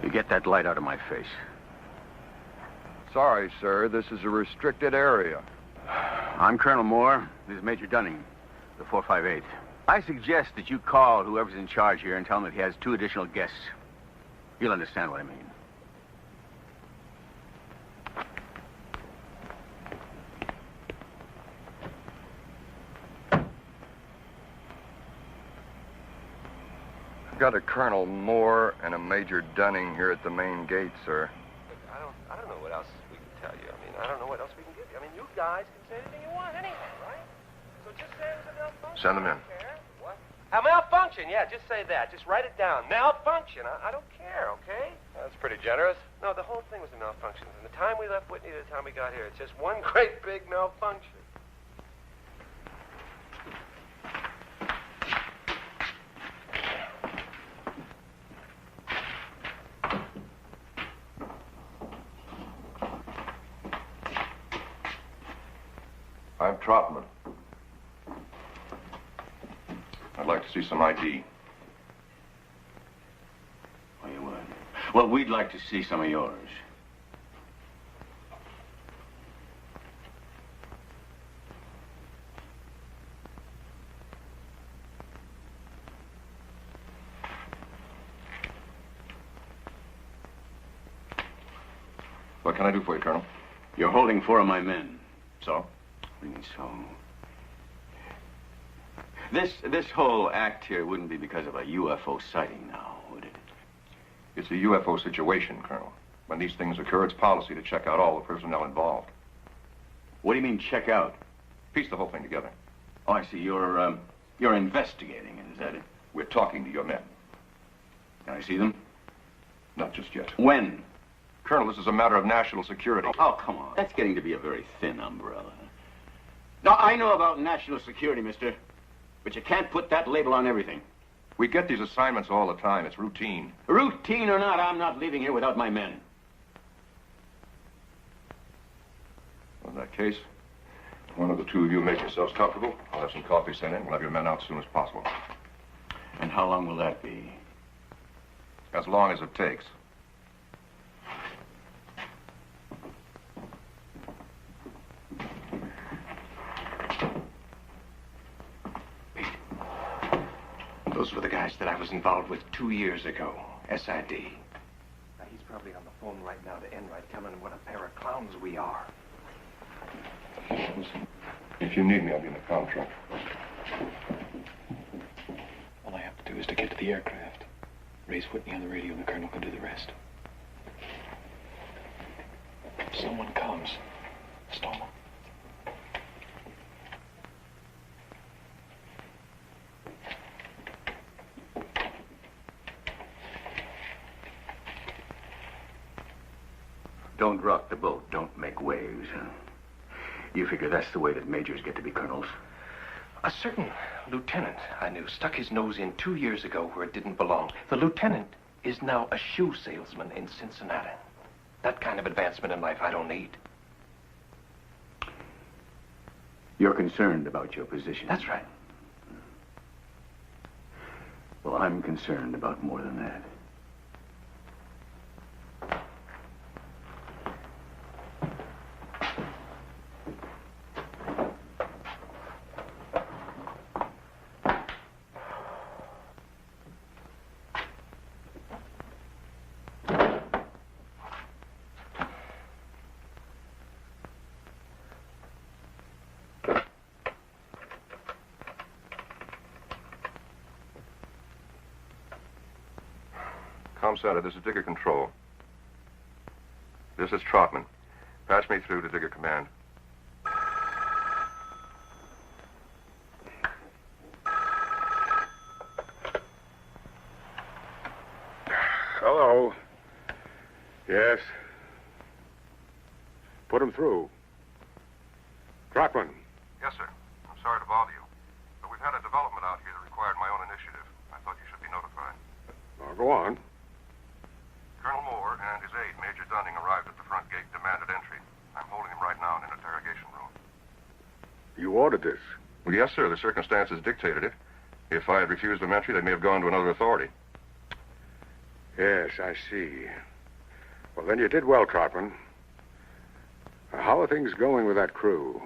You get that light out of my face. Sorry, sir. This is a restricted area. I'm Colonel Moore. This is Major Dunning, the 458th. I suggest that you call whoever's in charge here and tell him that he has 2 additional guests. You'll understand what I mean. I've got a Colonel Moore and a Major Dunning here at the main gate, sir. I don't know what else we can tell you. I mean, I don't know what else we can give you. I mean, you guys can say anything you want anyway, right? So just say it was a malfunction. Send them in. What? A malfunction, yeah, just say that. Just write it down. Malfunction. I don't care, okay? That's pretty generous. No, the whole thing was a malfunction. From the time we left Whitney to the time we got here, it's just one great big malfunction. I'm Trotman. I'd like to see some ID. Oh, you would? Well, we'd like to see some of yours. What can I do for you, Colonel? You're holding 4 of my men. So? What do you mean, so? This whole act here wouldn't be because of a UFO sighting now, would it? It's a UFO situation, Colonel. When these things occur, it's policy to check out all the personnel involved. What do you mean, check out? Piece the whole thing together. Oh, I see. You're investigating, is that it? We're talking to your men. Can I see them? Not just yet. When? Colonel, this is a matter of national security. Oh, come on. That's getting to be a very thin umbrella. Now, I know about national security, mister, but you can't put that label on everything. We get these assignments all the time. It's routine. Routine or not, I'm not leaving here without my men. In that case, one of the 2 of you make yourselves comfortable. I'll have some coffee sent in. We'll have your men out as soon as possible. And how long will that be? As long as it takes. Those were the guys that I was involved with 2 years ago. SID. Now, he's probably on the phone right now to Enright, telling him what a pair of clowns we are. Listen, if you need me, I'll be in the comm truck. All I have to do is to get to the aircraft. Raise Whitney on the radio, and the Colonel can do the rest. If someone comes, stall them. Don't rock the boat. Don't make waves. You figure that's the way that majors get to be colonels? A certain lieutenant I knew stuck his nose in 2 years ago where it didn't belong. The lieutenant is now a shoe salesman in Cincinnati. That kind of advancement in life I don't need. You're concerned about your position. That's right. Well, I'm concerned about more than that. Center, this is Digger Control. This is Trotman. Patch me through to Digger Command. Hello. Yes. Put him through. Trotman. Yes, sir. I'm sorry to bother you. But we've had a development out here that required my own initiative. I thought you should be notified. Go on. Colonel Moore and his aide, Major Dunning, arrived at the front gate, demanded entry. I'm holding him right now in an interrogation room. You ordered this? Well, yes, sir. The circumstances dictated it. If I had refused them entry, they may have gone to another authority. Yes, I see. Well, then you did well, Trotman. How are things going with that crew?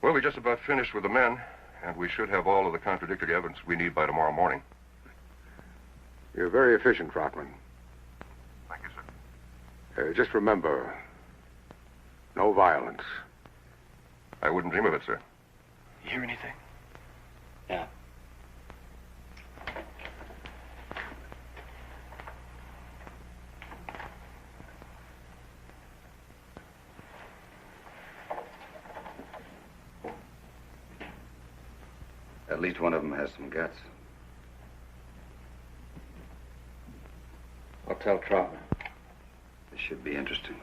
Well, we just about finished with the men, and we should have all of the contradictory evidence we need by tomorrow morning. You're very efficient, Trotman. Thank you, sir. Just remember, no violence. I wouldn't dream of it, sir. You hear anything? Yeah. At least one of them has some guts. I'll tell Trotman. This should be interesting.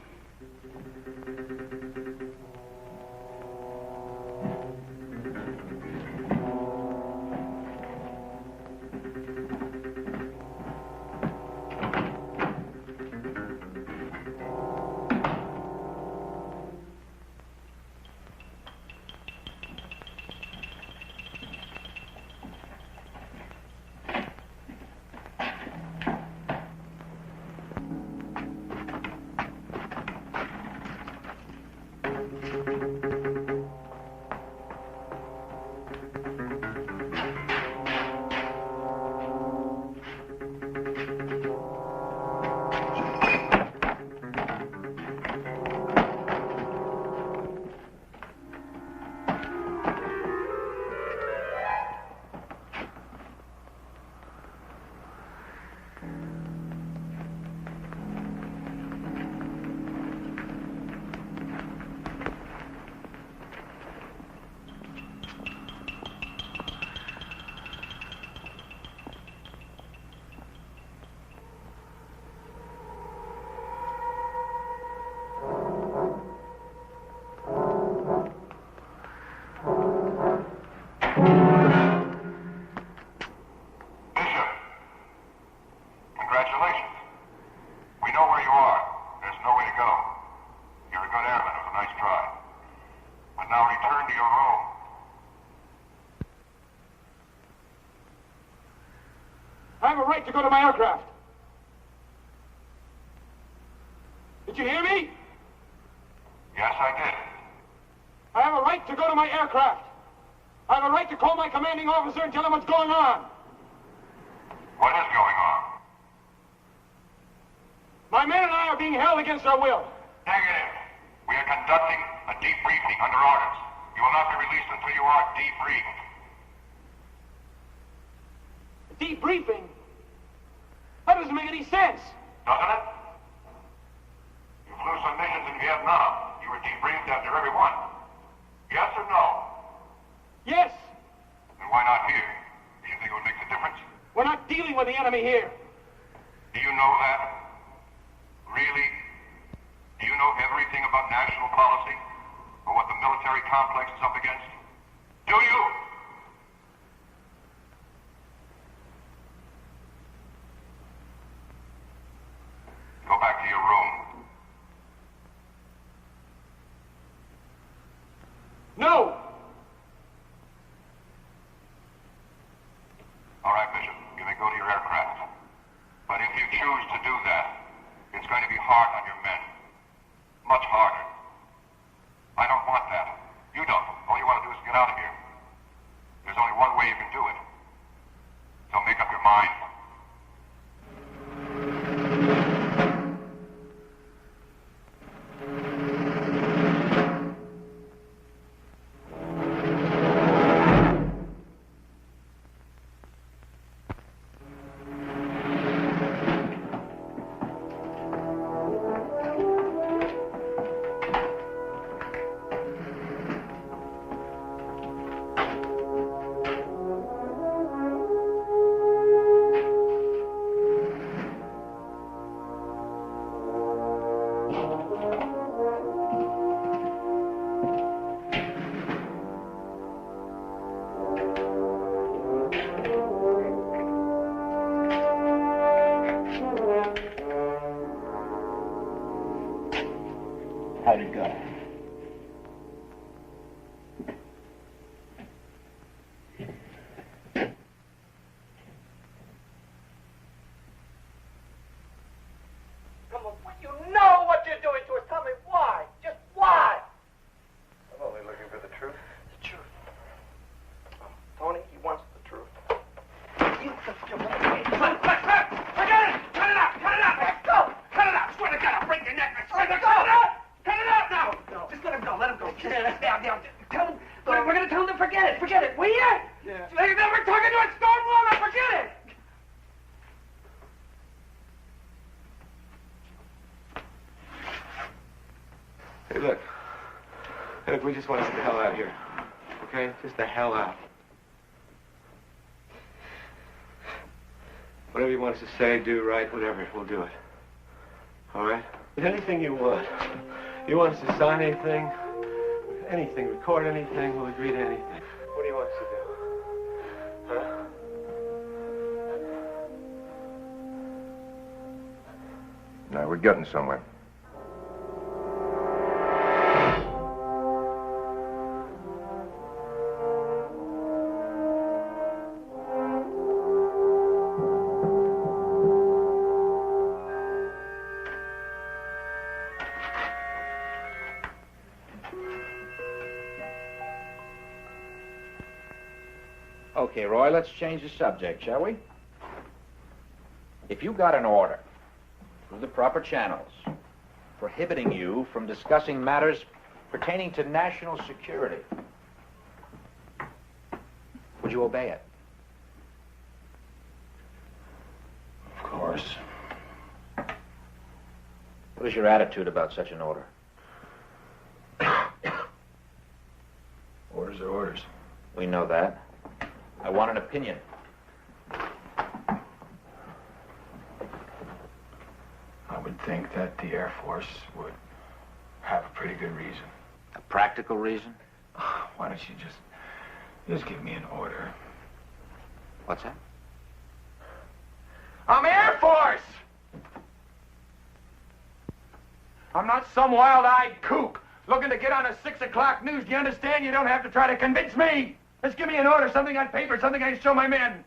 To go to my aircraft. Did you hear me? Yes, I did. I have a right to go to my aircraft. I have a right to call my commanding officer and tell him what's going on. What is going on? My men and I are being held against our will. Negative. We are conducting a debriefing under orders. You will not be released until you are debriefed. Debriefing? That doesn't make any sense. Doesn't it? You flew some missions in Vietnam. You were debriefed after every one. Yes or no? Yes. Then why not here? Do you think it would make a difference? We're not dealing with the enemy here. Do you know that? Really? Do you know everything about national policy? Or what the military complex is up against? Do you? Go back to your room. No! All right, Bishop. You may go to your aircraft. But if you choose to do that, it's going to be hard on your men. Much harder. I don't want that. You don't. All you want to do is get out of here. How'd it go? Come on, you know what you're doing to us. Tell me why. Just why? I'm only looking for the truth. The truth. Tony, he wants the truth. You Forget it! Cut it out! Cut it out! Let's go! Cut it out! Swear to God, I'll break your neck. I swear to God! Cut it out! Cut it out now! No, just let him go. Let him go. Down. Tell him. We're going to tell him to forget it. Forget it. Will you? Yeah. We're talking to a stone wall. Now forget it. Hey, look. Look, we just want to get the hell out of here. Okay? Just the hell out. Whatever you want us to say, do, write, whatever, we'll do it. All right? Anything you want. You want us to sign anything, record anything, we'll agree to anything. What do you want us to do? Huh? Now, we're getting somewhere. Okay, Roy, let's change the subject, shall we? If you got an order through the proper channels prohibiting you from discussing matters pertaining to national security, would you obey it? Of course. What is your attitude about such an order? Orders are orders. We know that. I want an opinion. I would think that the Air Force would have a pretty good reason. A practical reason? Why don't you just give me an order? What's that? I'm Air Force! I'm not some wild-eyed kook looking to get on a 6 o'clock news. Do you understand? You don't have to try to convince me. Just give me an order, something on paper, something I can show my men.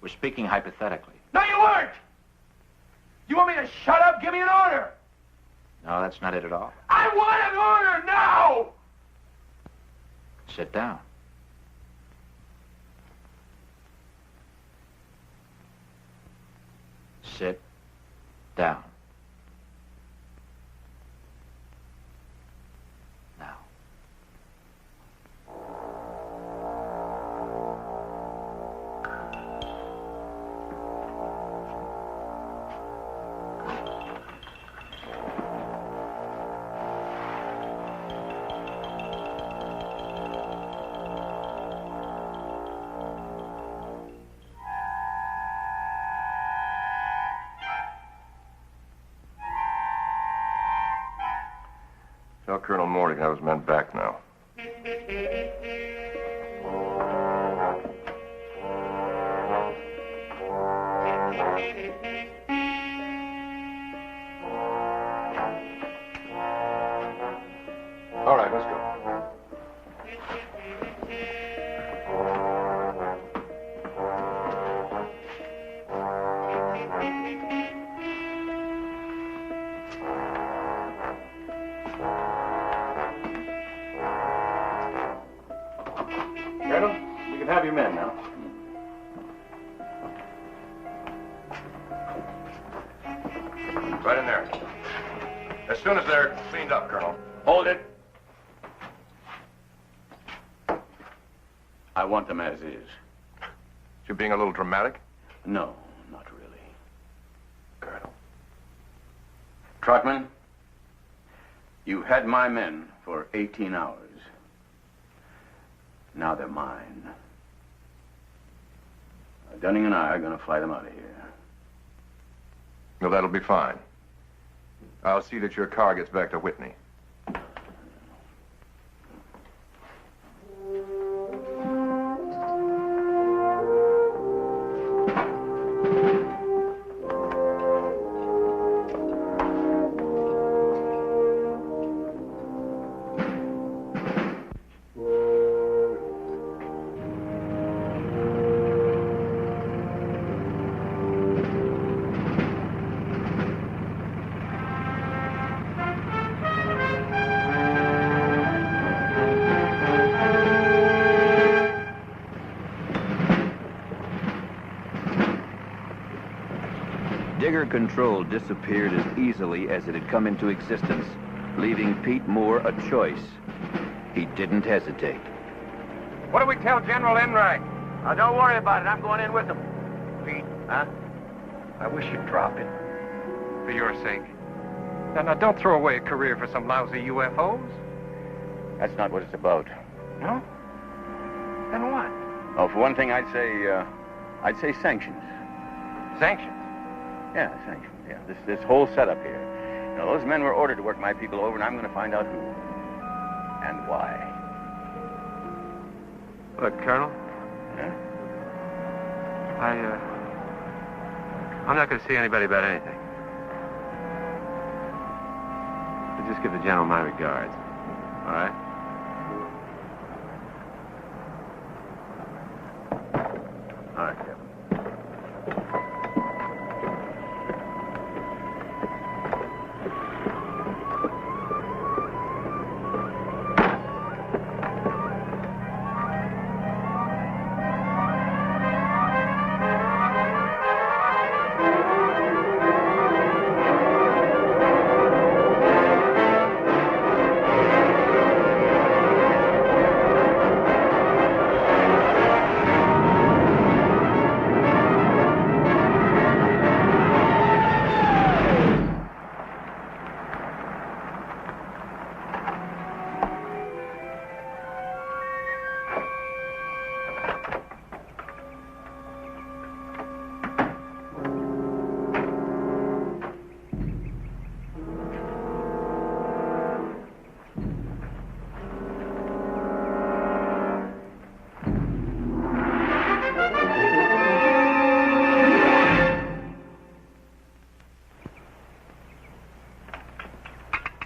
We're speaking hypothetically. No, you weren't! You want me to shut up? Give me an order! No, that's not it at all. I want an order now! Sit down. Sit down. Now. Tell Colonel Morty I was meant back now. All right, let's go. Colonel, you can have your men now. Right in there. As soon as they're cleaned up, Colonel. Hold it. I want them as is. You being a little dramatic? No, not really. Colonel. Trotman, you had my men for 18 hours. Now they're mine. Dunning and I are going to fly them out of here. Well, that'll be fine. I'll see that your car gets back to Whitney. Digger Control disappeared as easily as it had come into existence, leaving Pete Moore a choice. He didn't hesitate. What do we tell General Enright? Don't worry about it. I'm going in with him. Pete, Huh? I wish you'd drop it. For your sake. Now, don't throw away a career for some lousy UFOs. That's not what it's about. No? Then what? Oh, for one thing, I'd say sanctions. Sanctions? Yeah, sanctions. Yeah, this whole setup here. You know, those men were ordered to work my people over, and I'm going to find out who and why. Look, Colonel. Yeah? I'm not going to see anybody about anything. But just give the general my regards. All right? All right, Captain.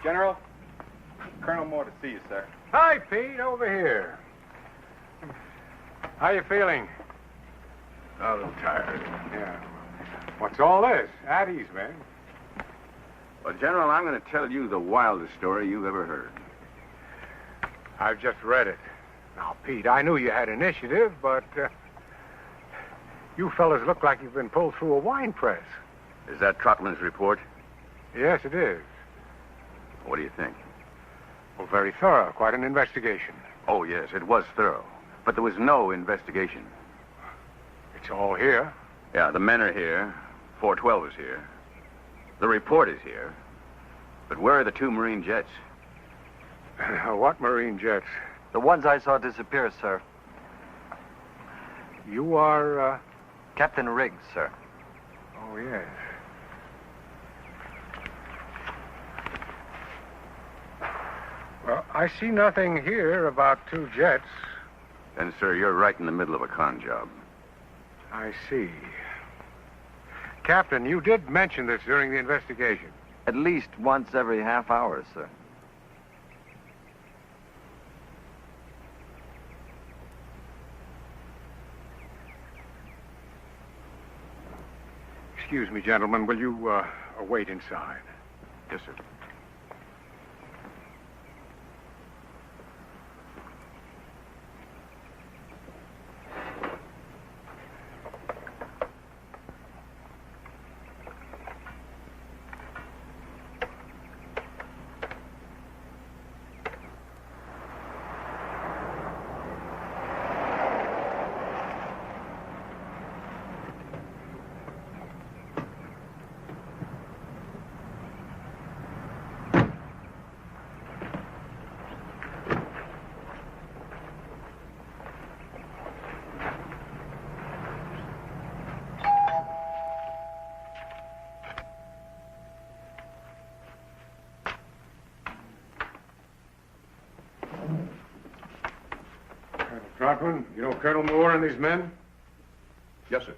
General, Colonel Moore to see you, sir. Hi, Pete. Over here. How you feeling? A little tired. Yeah. What's all this? At ease, man. Well, General, I'm going to tell you the wildest story you've ever heard. I've just read it. Now, Pete, I knew you had initiative, but you fellas look like you've been pulled through a wine press. Is that Trotman's report? Yes, it is. What do you think? Well, very thorough. Quite an investigation. Oh, yes, it was thorough. But there was no investigation. It's all here. Yeah, the men are here. 412 is here. The report is here. But where are the 2 Marine jets? What Marine jets? The ones I saw disappear, sir. You are, Captain Riggs, sir. Oh, yes. Well, I see nothing here about 2 jets. Then, sir, you're right in the middle of a con job. I see. Captain, you did mention this during the investigation. At least once every half hour, sir. Excuse me, gentlemen. Will you wait inside? Yes, sir. Trotman, you know Colonel Moore and these men? Yes, sir.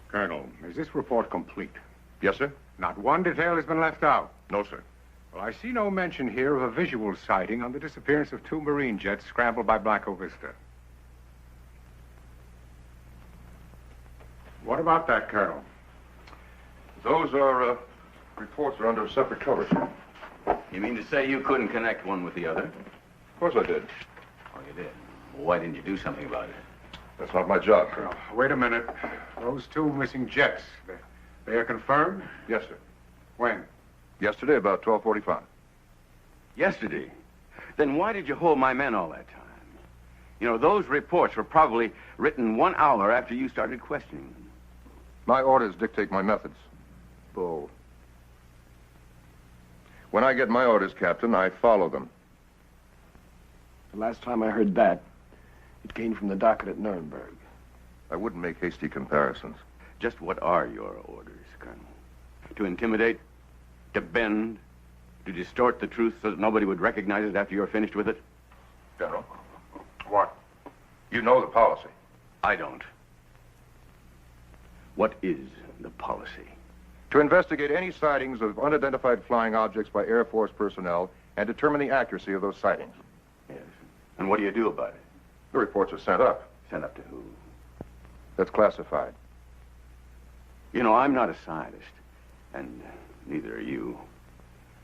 Colonel, is this report complete? Yes, sir. Not one detail has been left out. No, sir. Well, I see no mention here of a visual sighting on the disappearance of 2 Marine jets scrambled by Blanco Vista. What about that, Colonel? Those are, reports are under separate covers, sir. You mean to say you couldn't connect one with the other? Of course I did. Oh, you did? Well, why didn't you do something about it? That's not my job, Colonel. Wait a minute. Those two missing jets, they are confirmed? Yes, sir. When? Yesterday, about 12:45. Yesterday? Then why did you hold my men all that time? You know, those reports were probably written 1 hour after you started questioning them. My orders dictate my methods. Bull. When I get my orders, Captain, I follow them. The last time I heard that, it came from the docket at Nuremberg. I wouldn't make hasty comparisons. Just what are your orders, Colonel? To intimidate? To bend? To distort the truth so that nobody would recognize it after you're finished with it? General. What? You know the policy. I don't. What is the policy? To investigate any sightings of unidentified flying objects by Air Force personnel and determine the accuracy of those sightings. Yes. And what do you do about it? The reports are sent up. Sent up to who? That's classified. You know, I'm not a scientist, and neither are you.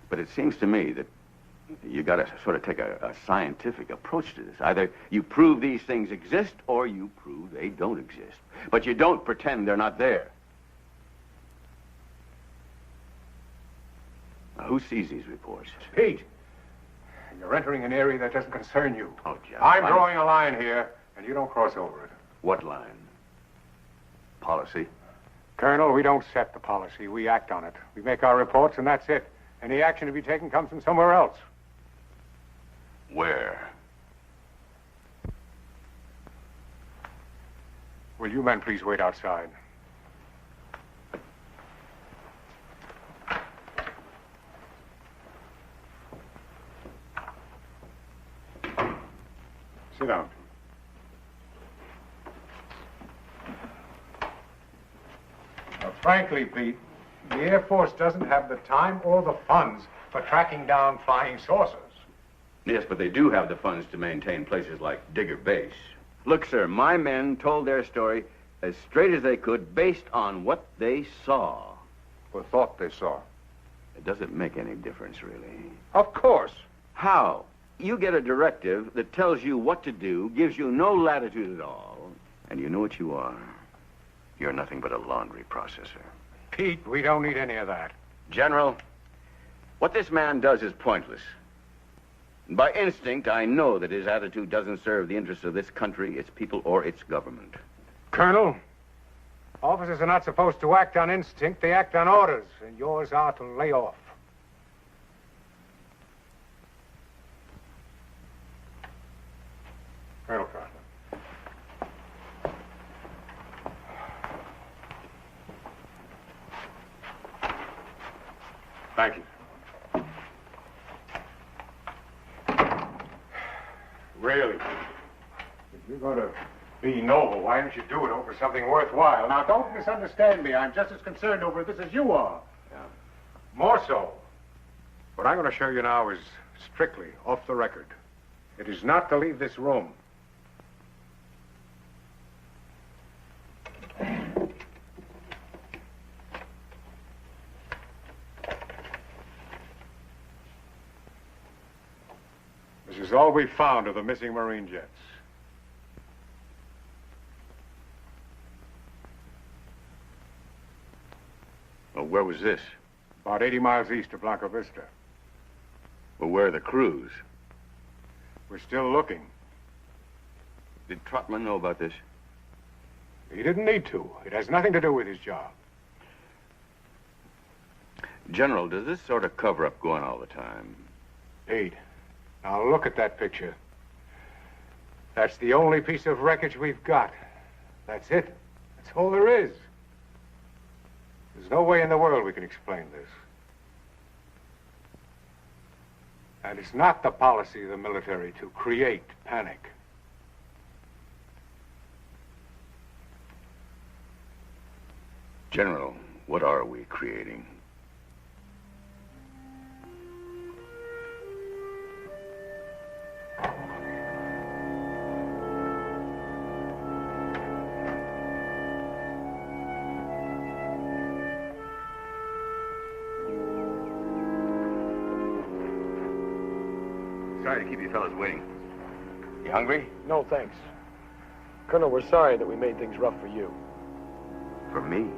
But it seems to me that you got to sort of take a scientific approach to this. Either you prove these things exist, or you prove they don't exist. But you don't pretend they're not there. Now, who sees these reports? Pete, you're entering an area that doesn't concern you. Oh, Jeff. I'm drawing a line here, and you don't cross over it. What line? Policy? Colonel, we don't set the policy. We act on it. We make our reports, and that's it. Any action to be taken comes from somewhere else. Where? Will you men please wait outside? Sit down. Frankly, Pete, the Air Force doesn't have the time or the funds for tracking down flying saucers. Yes, but they do have the funds to maintain places like Digger Base. Look, sir, my men told their story as straight as they could based on what they saw. Or thought they saw. It doesn't make any difference, really. Of course. How? You get a directive that tells you what to do, gives you no latitude at all, and you know what you are. You're nothing but a laundry processor. Pete, we don't need any of that. General, what this man does is pointless. By instinct, I know that his attitude doesn't serve the interests of this country, its people, or its government. Colonel, officers are not supposed to act on instinct. They act on orders, and yours are to lay off. Colonel Carter. Thank you. Really, if you're going to be noble, why don't you do it over something worthwhile? Now, don't misunderstand me. I'm just as concerned over this as you are. Yeah. More so. What I'm going to show you now is strictly off the record. It is not to leave this room. This is all we found of the missing Marine jets. Well, where was this? About 80 miles east of Blanco Vista. Well, where are the crews? We're still looking. Did Trotman know about this? He didn't need to. It has nothing to do with his job. General, does this sort of cover-up go on all the time? Pete, now look at that picture. That's the only piece of wreckage we've got. That's it. That's all there is. There's no way in the world we can explain this. And it's not the policy of the military to create panic. General, what are we creating? Sorry to keep you fellas waiting. You hungry? No, thanks. Colonel, we're sorry that we made things rough for you. For me?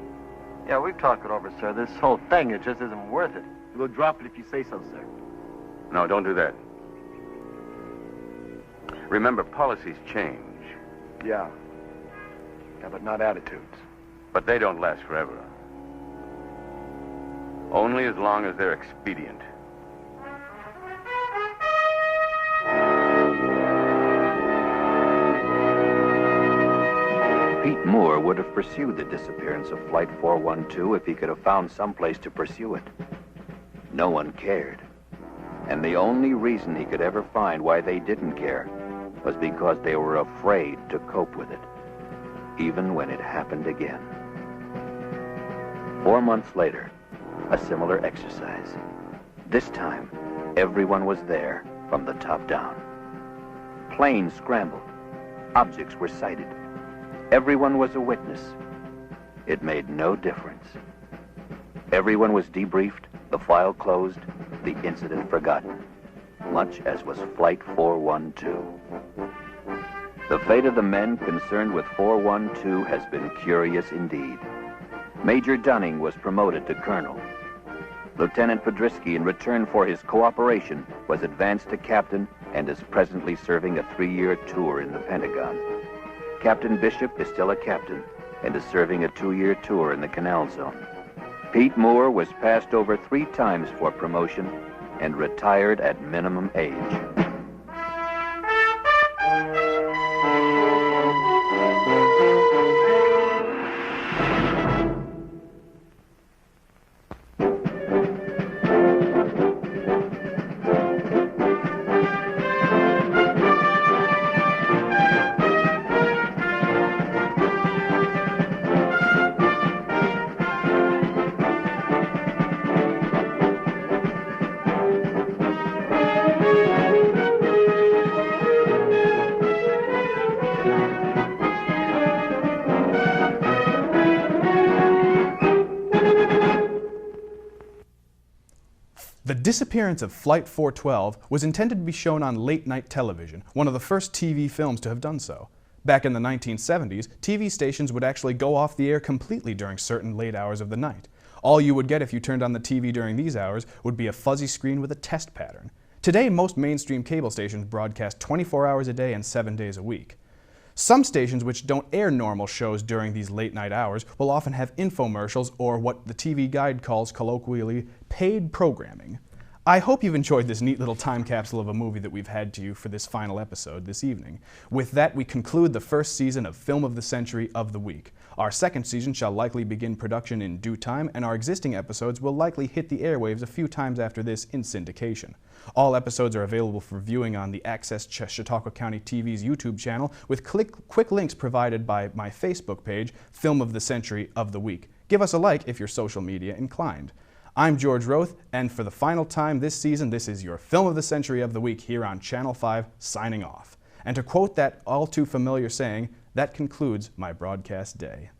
Yeah, we've talked it over, sir. This whole thing, it just isn't worth it. We'll drop it if you say so, sir. No, don't do that. Remember, policies change. Yeah. Yeah, but not attitudes. But they don't last forever. Only as long as they're expedient. Pete Moore would have pursued the disappearance of Flight 412 if he could have found someplace to pursue it. No one cared. And the only reason he could ever find why they didn't care was because they were afraid to cope with it, even when it happened again. 4 months later, a similar exercise. This time, everyone was there from the top down. Planes scrambled. Objects were sighted. Everyone was a witness. It made no difference. Everyone was debriefed, the file closed, the incident forgotten, much as was Flight 412. The fate of the men concerned with 412 has been curious indeed. Major Dunning was promoted to colonel. Lieutenant Podrisky, in return for his cooperation, was advanced to captain and is presently serving a 3-year tour in the Pentagon. Captain Bishop is still a captain and is serving a 2-year tour in the Canal Zone. Pete Moore was passed over 3 times for promotion and retired at minimum age. The Disappearance of Flight 412 was intended to be shown on late-night television, one of the first TV films to have done so. Back in the 1970s, TV stations would actually go off the air completely during certain late hours of the night. All you would get if you turned on the TV during these hours would be a fuzzy screen with a test pattern. Today, most mainstream cable stations broadcast 24 hours a day and 7 days a week. Some stations which don't air normal shows during these late-night hours will often have infomercials or what the TV Guide calls colloquially paid programming. I hope you've enjoyed this neat little time capsule of a movie that we've had to you for this final episode this evening. With that, we conclude the first season of Film of the Century of the Week. Our second season shall likely begin production in due time, and our existing episodes will likely hit the airwaves a few times after this in syndication. All episodes are available for viewing on the Access Chautauqua County TV's YouTube channel, with quick links provided by my Facebook page, Film of the Century of the Week. Give us a like if you're social media inclined. I'm George Roth, and for the final time this season, this is your Film of the Century of the Week here on Channel 5, signing off. And to quote that all too familiar saying, that concludes my broadcast day.